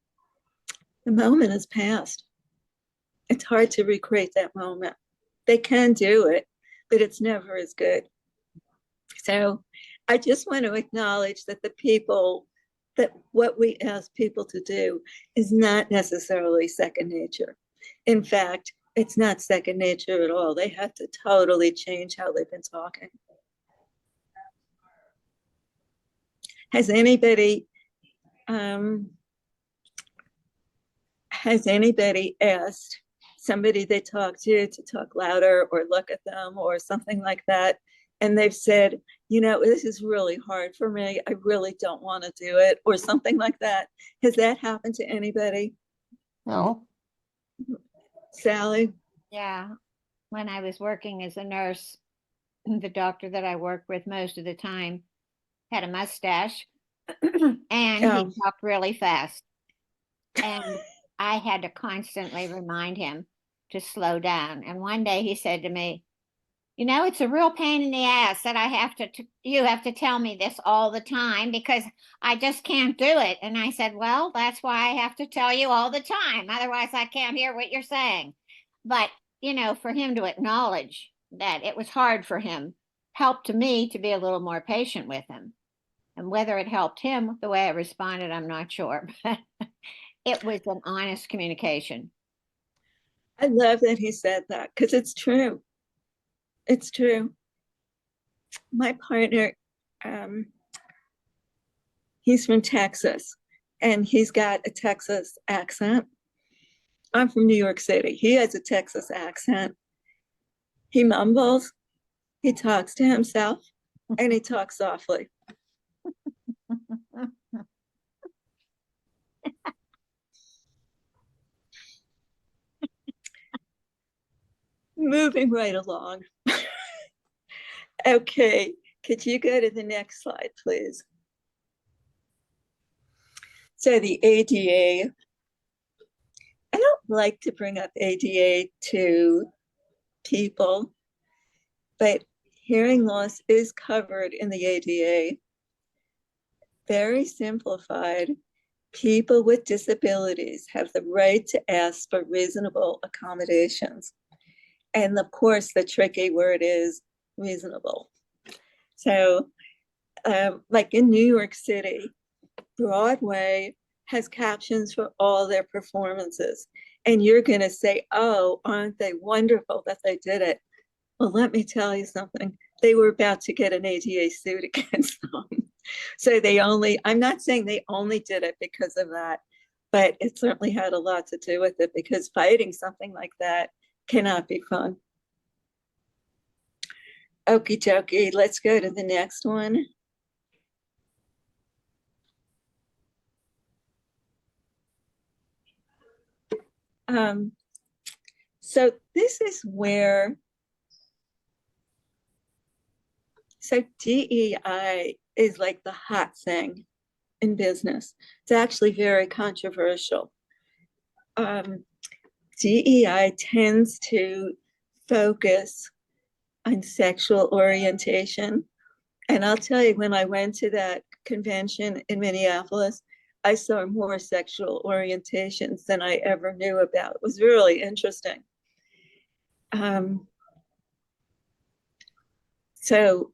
A: The moment has passed. It's hard to recreate that moment. They can do it, but it's never as good. So I just want to acknowledge that that what we ask people to do is not necessarily second nature. In fact, it's not second nature at all. They have to totally change how they've been talking. Has anybody asked somebody they talk to talk louder or look at them or something like that? And they've said, this is really hard for me. I really don't want to do it, or something like that. Has that happened to anybody?
C: No.
A: Sally?
B: Yeah. When I was working as a nurse, the doctor that I worked with most of the time had a mustache and he talked really fast. And I had to constantly remind him to slow down. And one day he said to me, it's a real pain in the ass that you have to tell me this all the time because I just can't do it. And I said, well, that's why I have to tell you all the time. Otherwise, I can't hear what you're saying. But, for him to acknowledge that it was hard for him helped me to be a little more patient with him. And whether it helped him the way I responded, I'm not sure. But it was an honest communication.
A: I love that he said that because it's true. It's true. My partner, he's from Texas and he's got a Texas accent. I'm from New York City. He has a Texas accent. He mumbles, he talks to himself, and he talks softly. Moving right along. Okay, could you go to the next slide, please? So the ADA, I don't like to bring up ADA to people, but hearing loss is covered in the ADA. Very simplified, people with disabilities have the right to ask for reasonable accommodations. And of course, the tricky word is reasonable. So like in New York City, Broadway has captions for all their performances. And you're going to say, oh, aren't they wonderful that they did it? Well, let me tell you something. They were about to get an ADA suit against them. So I'm not saying they only did it because of that, but it certainly had a lot to do with it because fighting something like that cannot be fun. Okie dokie, let's go to the next one. So this is where, so DEI is like the hot thing in business. It's actually very controversial. DEI tends to focus on sexual orientation. And I'll tell you, when I went to that convention in Minneapolis, I saw more sexual orientations than I ever knew about. It was really interesting. So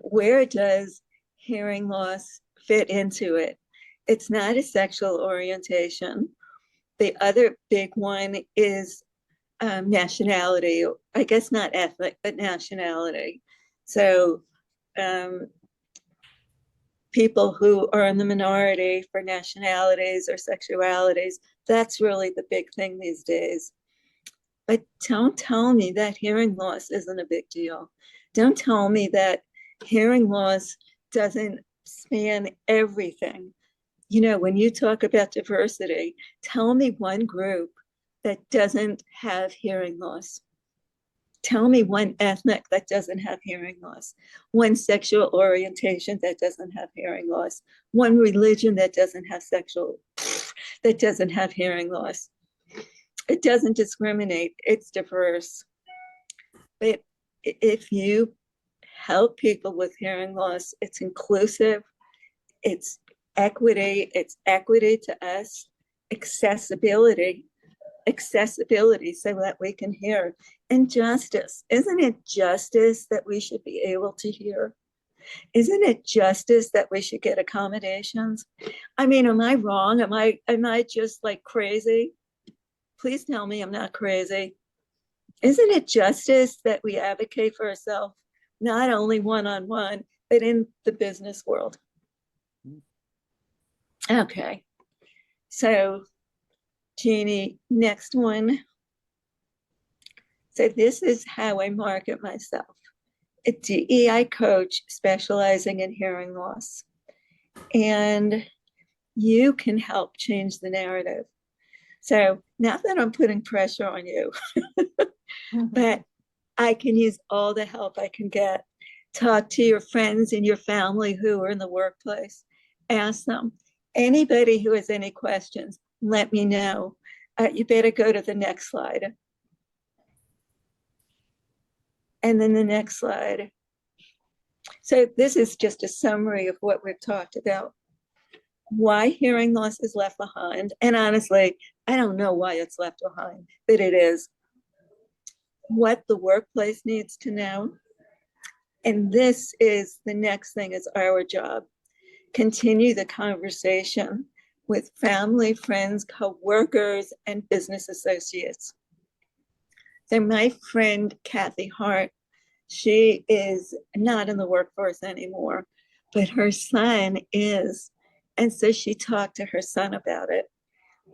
A: where does hearing loss fit into it? It's not a sexual orientation. The other big one is nationality. I guess not ethnic, but nationality. So people who are in the minority for nationalities or sexualities, that's really the big thing these days. But don't tell me that hearing loss isn't a big deal. Don't tell me that hearing loss doesn't span everything. You know, when you talk about diversity, tell me one group that doesn't have hearing loss. Tell me one ethnic that doesn't have hearing loss, one sexual orientation that doesn't have hearing loss, one religion that doesn't have hearing loss. It doesn't discriminate, it's diverse. But if you help people with hearing loss, it's inclusive, it's equity to us, accessibility so that we can hear, and justice. Isn't it justice that we should be able to hear? Isn't it justice that we should get accommodations? I mean, am I wrong? Am I just like crazy? Please tell me I'm not crazy. Isn't it justice that we advocate for ourselves, not only one-on-one, but in the business world? Okay, so Jeannie, next one. So this is how I market myself. A DEI coach specializing in hearing loss. And you can help change the narrative. So not that I'm putting pressure on you, but I can use all the help I can get. Talk to your friends and your family who are in the workplace. Ask them. Anybody who has any questions, let me know. You better go to the next slide. And then the next slide. So this is just a summary of what we've talked about. Why hearing loss is left behind. And honestly, I don't know why it's left behind, but it is. What the workplace needs to know. And this is the next thing is our job. Continue the conversation with family, friends, co-workers, and business associates. So my friend, Kathy Hart, she is not in the workforce anymore, but her son is. And so she talked to her son about it.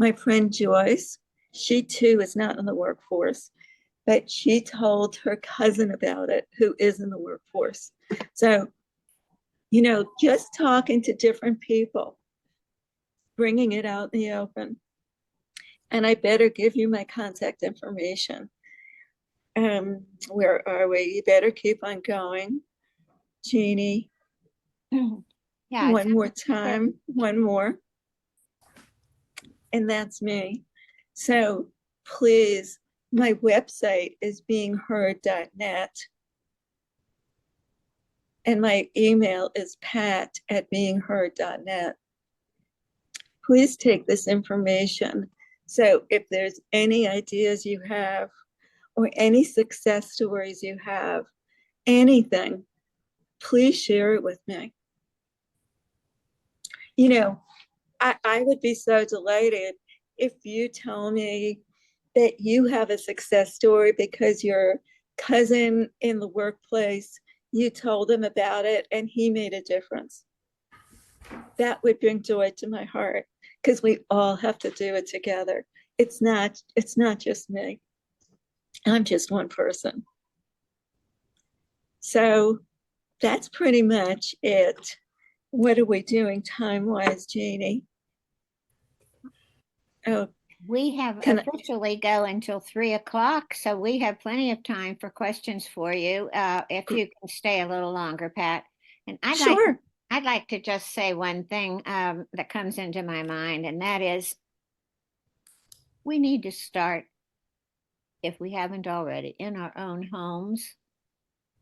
A: My friend Joyce, she too is not in the workforce, but she told her cousin about it, who is in the workforce. So, you know, just talking to different people, bringing it out in the open. And I better give you my contact information. Where are we? You better keep on going. Jeannie,
B: Yeah,
A: one more time, one more. And that's me. So please, my website is beingheard.net. And my email is pat@beingheard.net. Please take this information. So if there's any ideas you have, or any success stories you have, anything, please share it with me. You know, I would be so delighted if you tell me that you have a success story because your cousin in the workplace, you told him about it and he made a difference. That would bring joy to my heart because we all have to do it together. It's not just me. I'm just one person. So that's pretty much it. What are we doing time-wise, Jeannie? Oh,
B: We have
A: Can I-
B: officially go until 3 o'clock, so we have plenty of time for questions for you, if you can stay a little longer, Pat. And
A: sure.
B: I'd like to just say one thing that comes into my mind, and that is we need to start, if we haven't already, in our own homes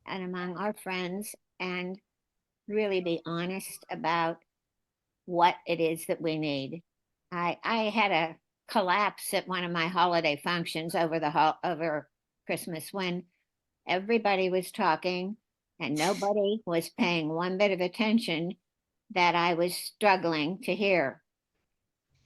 B: and among our friends, and really be honest about what it is that we need. I had a collapse at one of my holiday functions over Christmas when everybody was talking and nobody was paying one bit of attention that I was struggling to hear.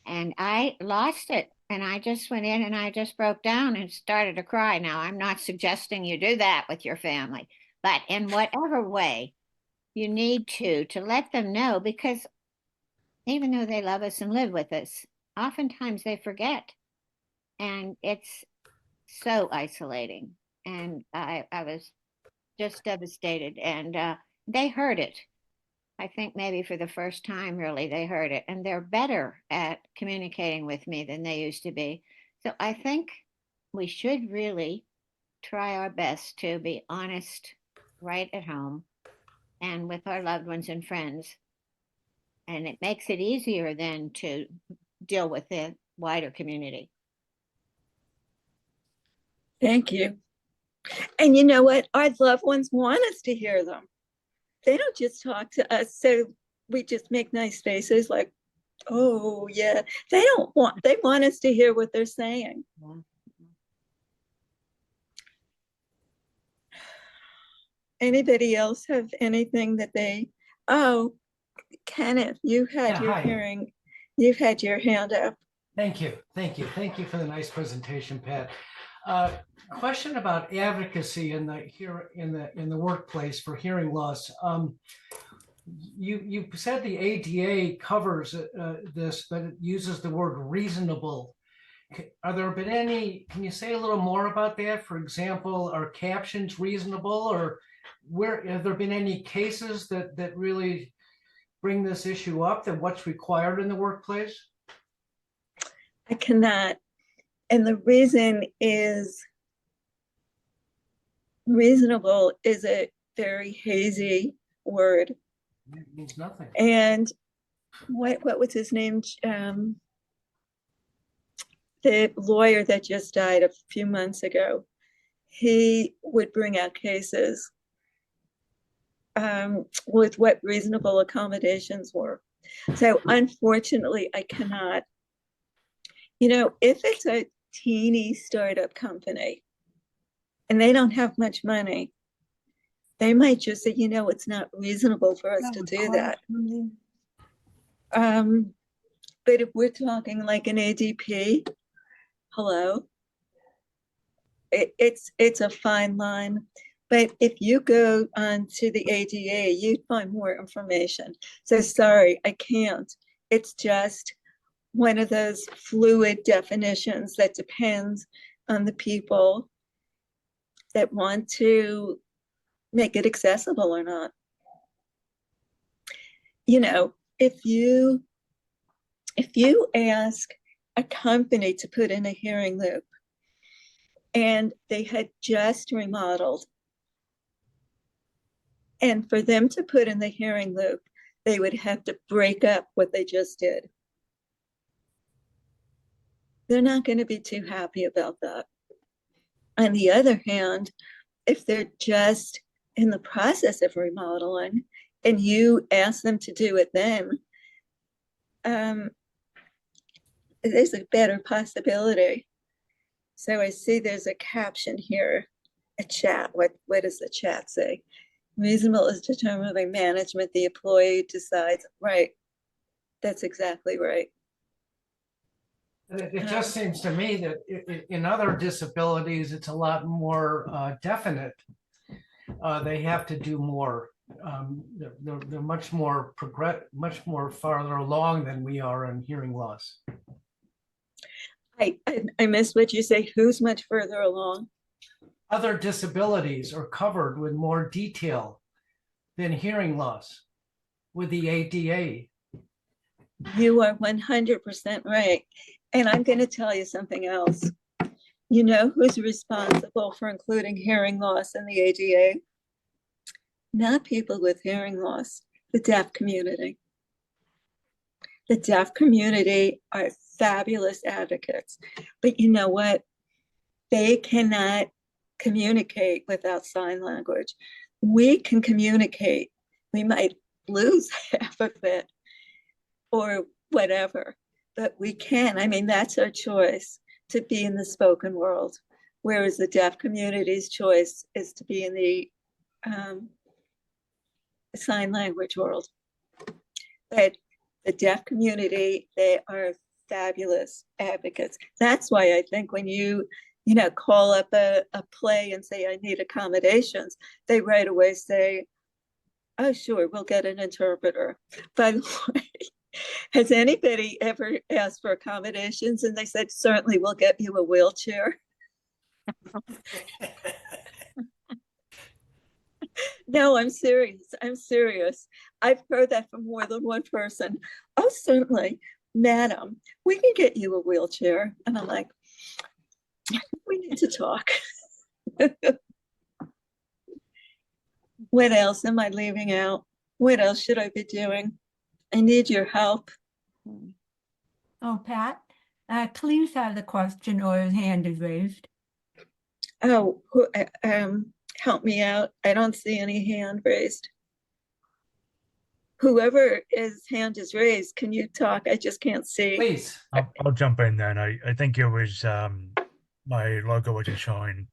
B: And I lost it. And I just went in and I just broke down and started to cry. Now, I'm not suggesting you do that with your family, but in whatever way you need to let them know, because even though they love us and live with us, oftentimes they forget. And it's so isolating. And I was just devastated. And they heard it. I think maybe for the first time, really, they heard it. And they're better at communicating with me than they used to be. So I think we should really try our best to be honest right at home and with our loved ones and friends. And it makes it easier then to deal with the wider community.
A: Thank you. And you know what? Our loved ones want us to hear them. They don't just talk to us so we just make nice faces like, oh yeah. They want us to hear what they're saying.
B: Yeah.
A: Anybody else have anything that oh, Kenneth, you had
G: Yeah,
A: your
G: hi.
A: you've had your hand up.
G: Thank you. Thank you. Thank you for the nice presentation, Pat. Question about advocacy in the workplace for hearing loss. You said the ADA covers this, but it uses the word reasonable. Can you say a little more about that? For example, are captions reasonable, or have there been any cases that really bring this issue up, that what's required in the workplace?
A: I cannot. And the reason is reasonable is a very hazy word.
G: It means nothing.
A: And what was his name? The lawyer that just died a few months ago, he would bring out cases with what reasonable accommodations were. So unfortunately, I cannot. If it's a teeny startup company and they don't have much money, they might just say, it's not reasonable for us to do that. But if we're talking like an ADP, hello, it's a fine line. But if you go on to the ADA, you'd find more information. So sorry, I can't. It's just one of those fluid definitions that depends on the people that want to make it accessible or not. If you ask a company to put in a hearing loop and they had just remodeled, and for them to put in the hearing loop, they would have to break up what they just did. They're not going to be too happy about that. On the other hand, if they're just in the process of remodeling and you ask them to do it then, there's a better possibility. So I see there's a caption here, a chat. What does the chat say? Reasonable is determined by management. The employee decides. Right. That's exactly right.
G: It just seems to me that in other disabilities, it's a lot more definite. They have to do more. They're much more much more farther along than we are in hearing loss.
A: I missed what you say. Who's much further along?
G: Other disabilities are covered with more detail than hearing loss with the ADA.
A: You are 100% right. And I'm going to tell you something else. You know who's responsible for including hearing loss in the ADA? Not people with hearing loss, the deaf community. The deaf community are fabulous advocates, but you know what? They cannot communicate without sign language. We can communicate. We might lose half of it or whatever, but we can. I mean, that's our choice, to be in the spoken world, whereas the deaf community's choice is to be in the sign language world. But the deaf community, they are fabulous advocates. That's why I think when you call up a play and say, I need accommodations, they right away say, oh, sure, we'll get an interpreter. By the way, has anybody ever asked for accommodations and they said, certainly we'll get you a wheelchair? No, I'm serious. I'm serious. I've heard that from more than one person. Oh, certainly, madam, we can get you a wheelchair. And I'm like, we need to talk. What else am I leaving out? What else should I be doing? I need your help.
F: Oh, Pat, Cleves had the question or his hand is raised.
A: Oh, help me out. I don't see any hand raised. Whoever his hand is raised, can you talk? I just can't see.
G: Please.
I: I'll jump in then. I think it was my logo wasn't showing.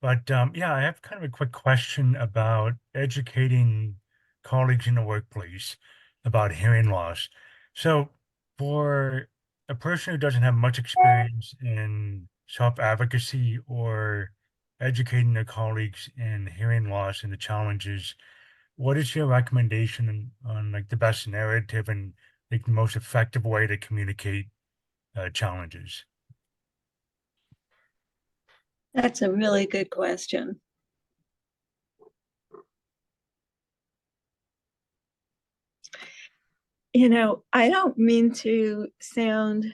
I: But yeah, I have kind of a quick question about educating colleagues in the workplace about hearing loss. So for a person who doesn't have much experience in self-advocacy or educating their colleagues in hearing loss and the challenges, what is your recommendation on like the best narrative and like the most effective way to communicate challenges?
A: That's a really good question. You know, I don't mean to sound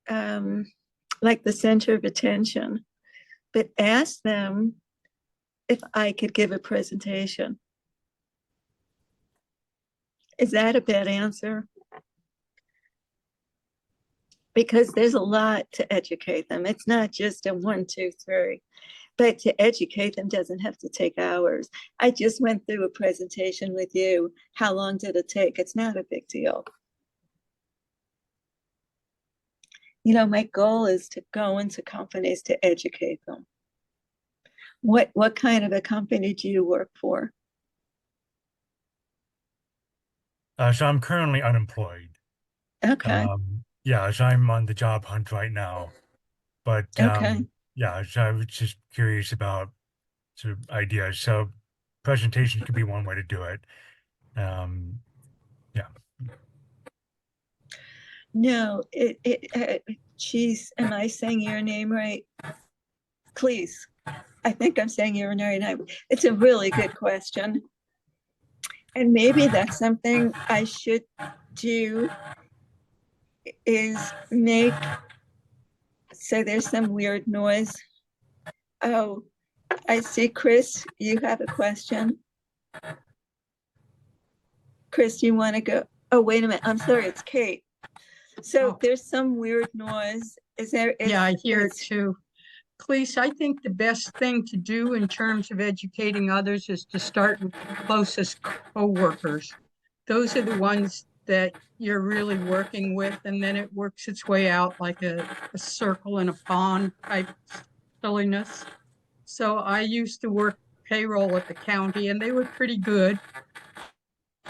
A: like the center of attention, but ask them if I could give a presentation. Is that a bad answer? Because there's a lot to educate them. It's not just a 1, 2, 3, but to educate them doesn't have to take hours. I just went through a presentation with you. How long did it take? It's not a big deal. You know, my goal is to go into companies to educate them. What kind of a company do you work for?
I: So I'm currently unemployed.
A: Okay.
I: Yeah, so I'm on the job hunt right now. But
A: Okay.
I: yeah, so I was just curious about sort of ideas. So presentation could be one way to do it. Yeah.
A: No, geez, am I saying your name right? Please. I think I'm saying your name. It's a really good question. And maybe that's something I should do, is make, so there's some weird noise. Oh, I see, Chris, you have a question. Chris, you want to go? Oh, wait a minute. I'm sorry, it's Kate. So there's some weird noise. Is there?
J: Yeah, I hear it too. Cleese, I think the best thing to do in terms of educating others is to start with the closest co-workers. Those are the ones that you're really working with, and then it works its way out like a circle in a pond type silliness. So I used to work payroll at the county, and they were pretty good.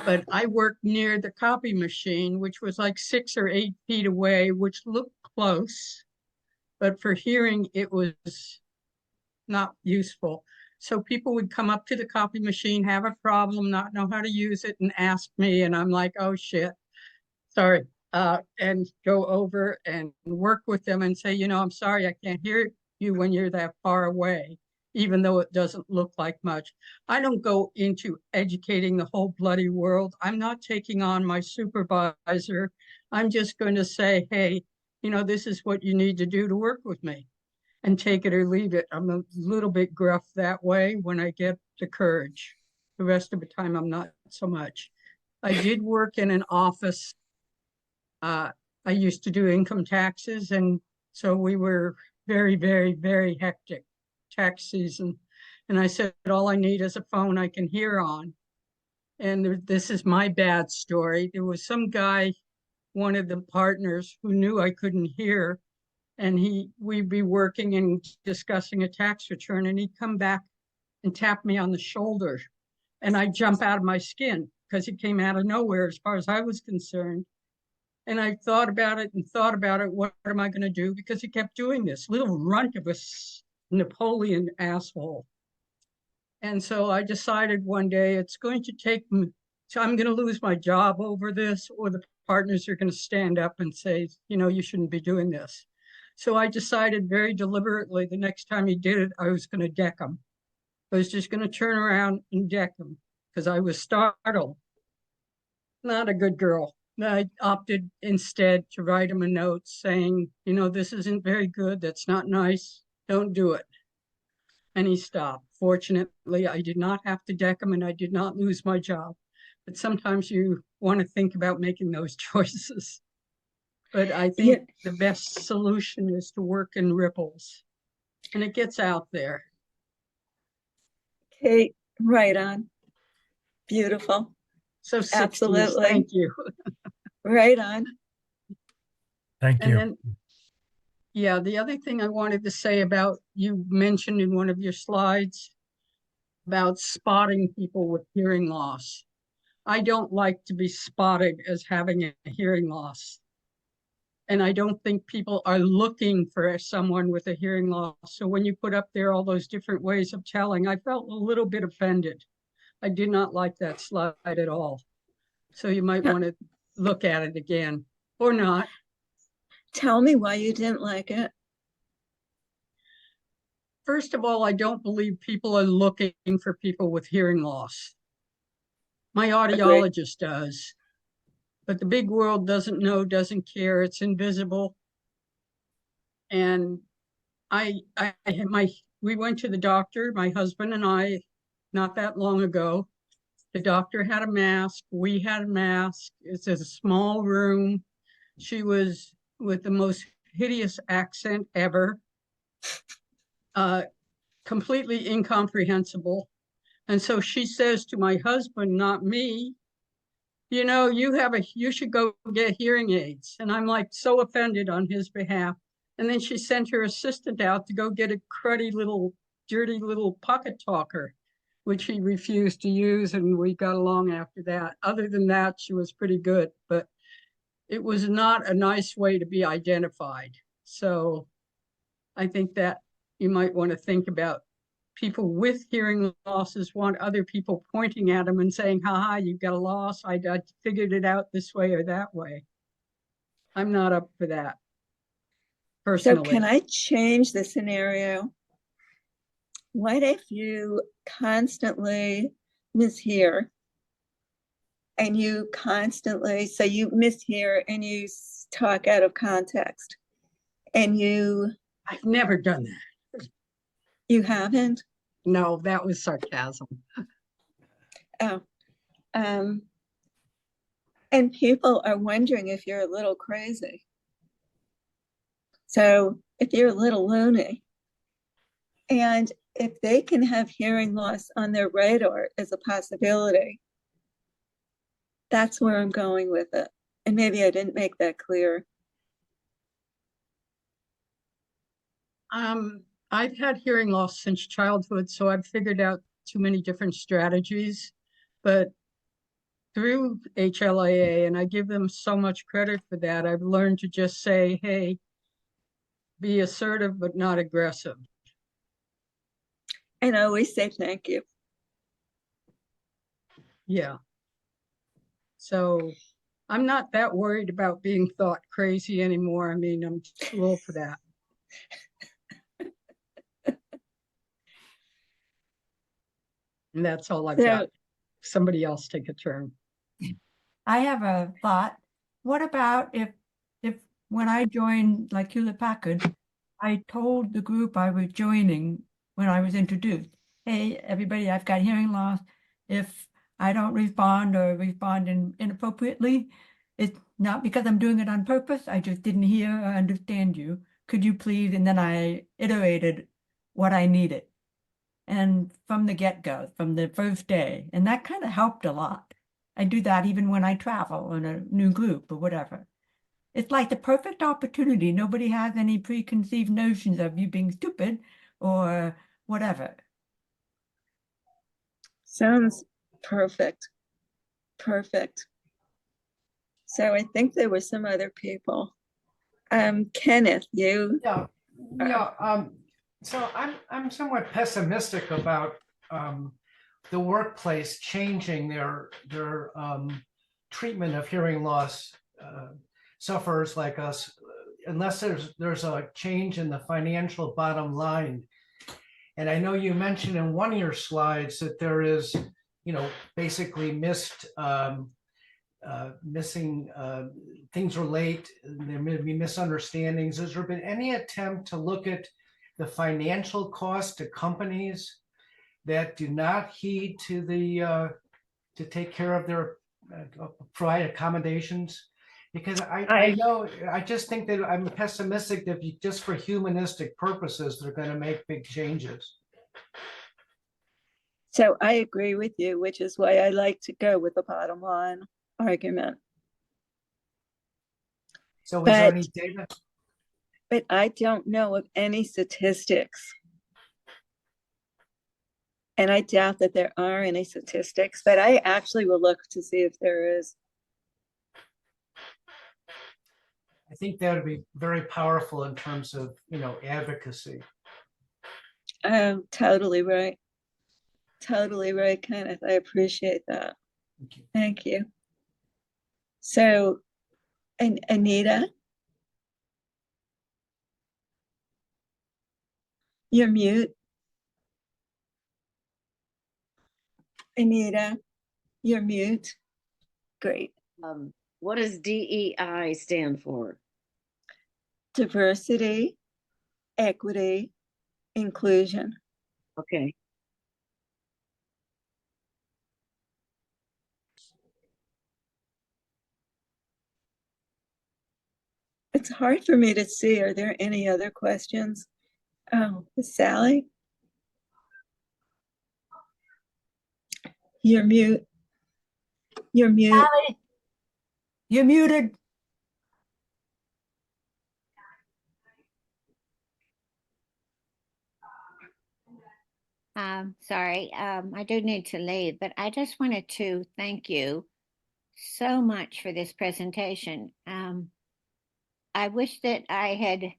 J: But I worked near the copy machine, which was like 6 or 8 feet away, which looked close. But for hearing, it was not useful. So people would come up to the copy machine, have a problem, not know how to use it, and ask me. And I'm like, oh, shit, sorry. And go over and work with them and say, you know, I'm sorry, I can't hear you when you're that far away, even though it doesn't look like much. I don't go into educating the whole bloody world. I'm not taking on my supervisor. I'm just going to say, hey, this is what you need to do to work with me, and take it or leave it. I'm a little bit gruff that way when I get the courage. The rest of the time, I'm not so much. I did work in an office. I used to do income taxes, and so we were very, very, very hectic tax season. And I said, all I need is a phone I can hear on. And this is my bad story. There was some guy, one of the partners, who knew I couldn't hear, and we'd be working and discussing a tax return, and he'd come back and tap me on the shoulder, and I'd jump out of my skin because it came out of nowhere as far as I was concerned. And I thought about it and thought about it. What am I going to do? Because he kept doing this little runt of a Napoleon asshole. And so I decided one day it's going to take me, so I'm going to lose my job over this, or the partners are going to stand up and say, you shouldn't be doing this. So I decided very deliberately the next time he did it, I was going to deck him. I was just going to turn around and deck him because I was startled. Not a good girl. I opted instead to write him a note saying, this isn't very good. That's not nice. Don't do it. And he stopped. Fortunately, I did not have to deck him, and I did not lose my job. But sometimes you want to think about making those choices. But I think the best solution is to work in ripples, and it gets out there.
A: Kate, right on. Beautiful.
J: So 60s,
A: Absolutely.
J: thank you.
A: Right on.
I: Thank you.
J: And then, the other thing I wanted to say about, you mentioned in one of your slides about spotting people with hearing loss. I don't like to be spotted as having a hearing loss. And I don't think people are looking for someone with a hearing loss. So when you put up there all those different ways of telling, I felt a little bit offended. I did not like that slide at all. So you might want to look at it again, or not.
A: Tell me why you didn't like it.
J: First of all, I don't believe people are looking for people with hearing loss. My audiologist does, but the big world doesn't know, doesn't care. It's invisible. And we went to the doctor, my husband and I, not that long ago. The doctor had a mask. We had a mask. It's a small room. She was with the most hideous accent ever, completely incomprehensible. And so she says to my husband, not me, you should go get hearing aids. And I'm like so offended on his behalf. And then she sent her assistant out to go get a cruddy little, dirty little pocket talker, which he refused to use. And we got along after that. Other than that, she was pretty good, but it was not a nice way to be identified. So I think that you might want to think about people with hearing losses want other people pointing at them and saying, haha, you've got a loss. I figured it out this way or that way. I'm not up for that, personally.
A: So can I change the scenario? What if you constantly mishear and you mishear and you talk out of context and
J: I've never done that.
A: You haven't?
J: No, that was sarcasm.
A: Oh, and people are wondering if you're a little crazy. So if you're a little loony, and if they can have hearing loss on their radar as a possibility, that's where I'm going with it. And maybe I didn't make that clear.
J: I've had hearing loss since childhood, so I've figured out too many different strategies. But through HLIA, and I give them so much credit for that, I've learned to just say, hey, be assertive but not aggressive.
A: And I always say thank you.
J: Yeah. So I'm not that worried about being thought crazy anymore. I mean, I'm too old for that. And that's all I've got. Somebody else take a turn.
F: I have a thought. What about if when I joined like Hewlett Packard, I told the group I was joining when I was introduced, hey, everybody, I've got hearing loss. If I don't respond or respond inappropriately, it's not because I'm doing it on purpose. I just didn't hear or understand you. Could you please? And then I iterated what I needed. And from the get-go, from the first day, and that kind of helped a lot. I do that even when I travel in a new group or whatever. It's like the perfect opportunity. Nobody has any preconceived notions of you being stupid or whatever.
A: Sounds perfect. Perfect. So I think there were some other people. Kenneth, you.
G: Yeah, so I'm somewhat pessimistic about the workplace changing their treatment of hearing loss sufferers like us, unless there's a change in the financial bottom line. And I know you mentioned in one of your slides that there is, basically missing things are late, there may be misunderstandings. Has there been any attempt to look at the financial cost to companies that do not heed to the to take care of their provide accommodations? Because I know, I just think that I'm pessimistic that just for humanistic purposes, they're going to make big changes.
A: So I agree with you, which is why I like to go with the bottom line argument.
G: So is there any data?
A: But I don't know of any statistics. And I doubt that there are any statistics, but I actually will look to see if there is.
G: I think that would be very powerful in terms of, advocacy.
A: Totally right. Totally right, Kenneth. I appreciate that.
G: Thank you.
A: Thank you. So, and Anita, you're mute. Anita, you're mute. Great.
K: What does DEI stand for?
A: Diversity, equity, inclusion.
K: Okay.
A: It's hard for me to see. Are there any other questions? Oh, Sally? You're mute. You're mute.
F: Sally, you're muted.
B: Sorry, I do need to leave, but I just wanted to thank you so much for this presentation. I wish that I had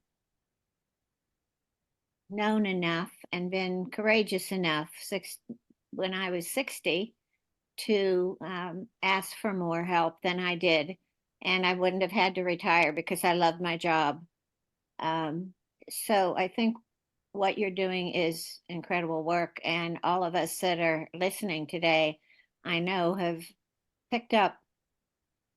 B: known enough and been courageous enough when I was 60 to ask for more help than I did. And I wouldn't have had to retire because I loved my job. So I think what you're doing is incredible work. And all of us that are listening today, I know have picked up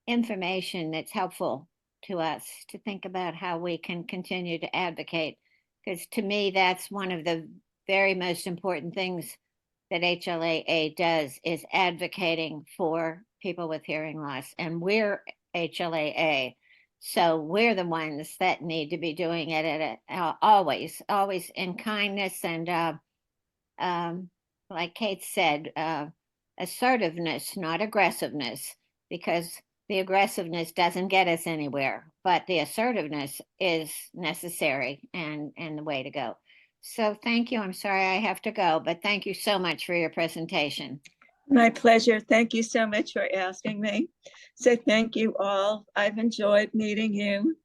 B: information that's helpful to us to think about how we can continue to advocate. Because to me, that's one of the very most important things that HLAA does is advocating for people with hearing loss. And we're HLAA. So we're the ones that need to be doing it always in kindness and like Kate said, assertiveness, not aggressiveness, because the aggressiveness doesn't get us anywhere, but the assertiveness is necessary and the way to go. So thank you. I'm sorry I have to go, but thank you so much for your presentation.
A: My pleasure. Thank you so much for asking me. So thank you all. I've enjoyed meeting you,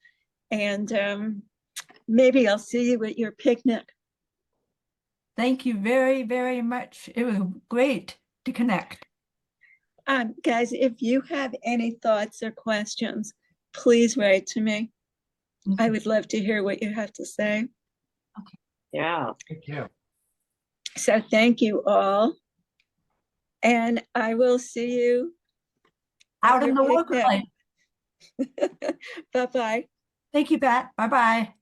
A: and maybe I'll see you at your picnic.
F: Thank you very, very much. It was great to connect.
A: Guys, if you have any thoughts or questions, please write to me. I would love to hear what you have to say.
F: Okay.
K: Yeah.
G: Thank you.
A: So thank you all. And I will see you
F: out in the workplace.
A: Bye-bye.
F: Thank you, Pat. Bye-bye.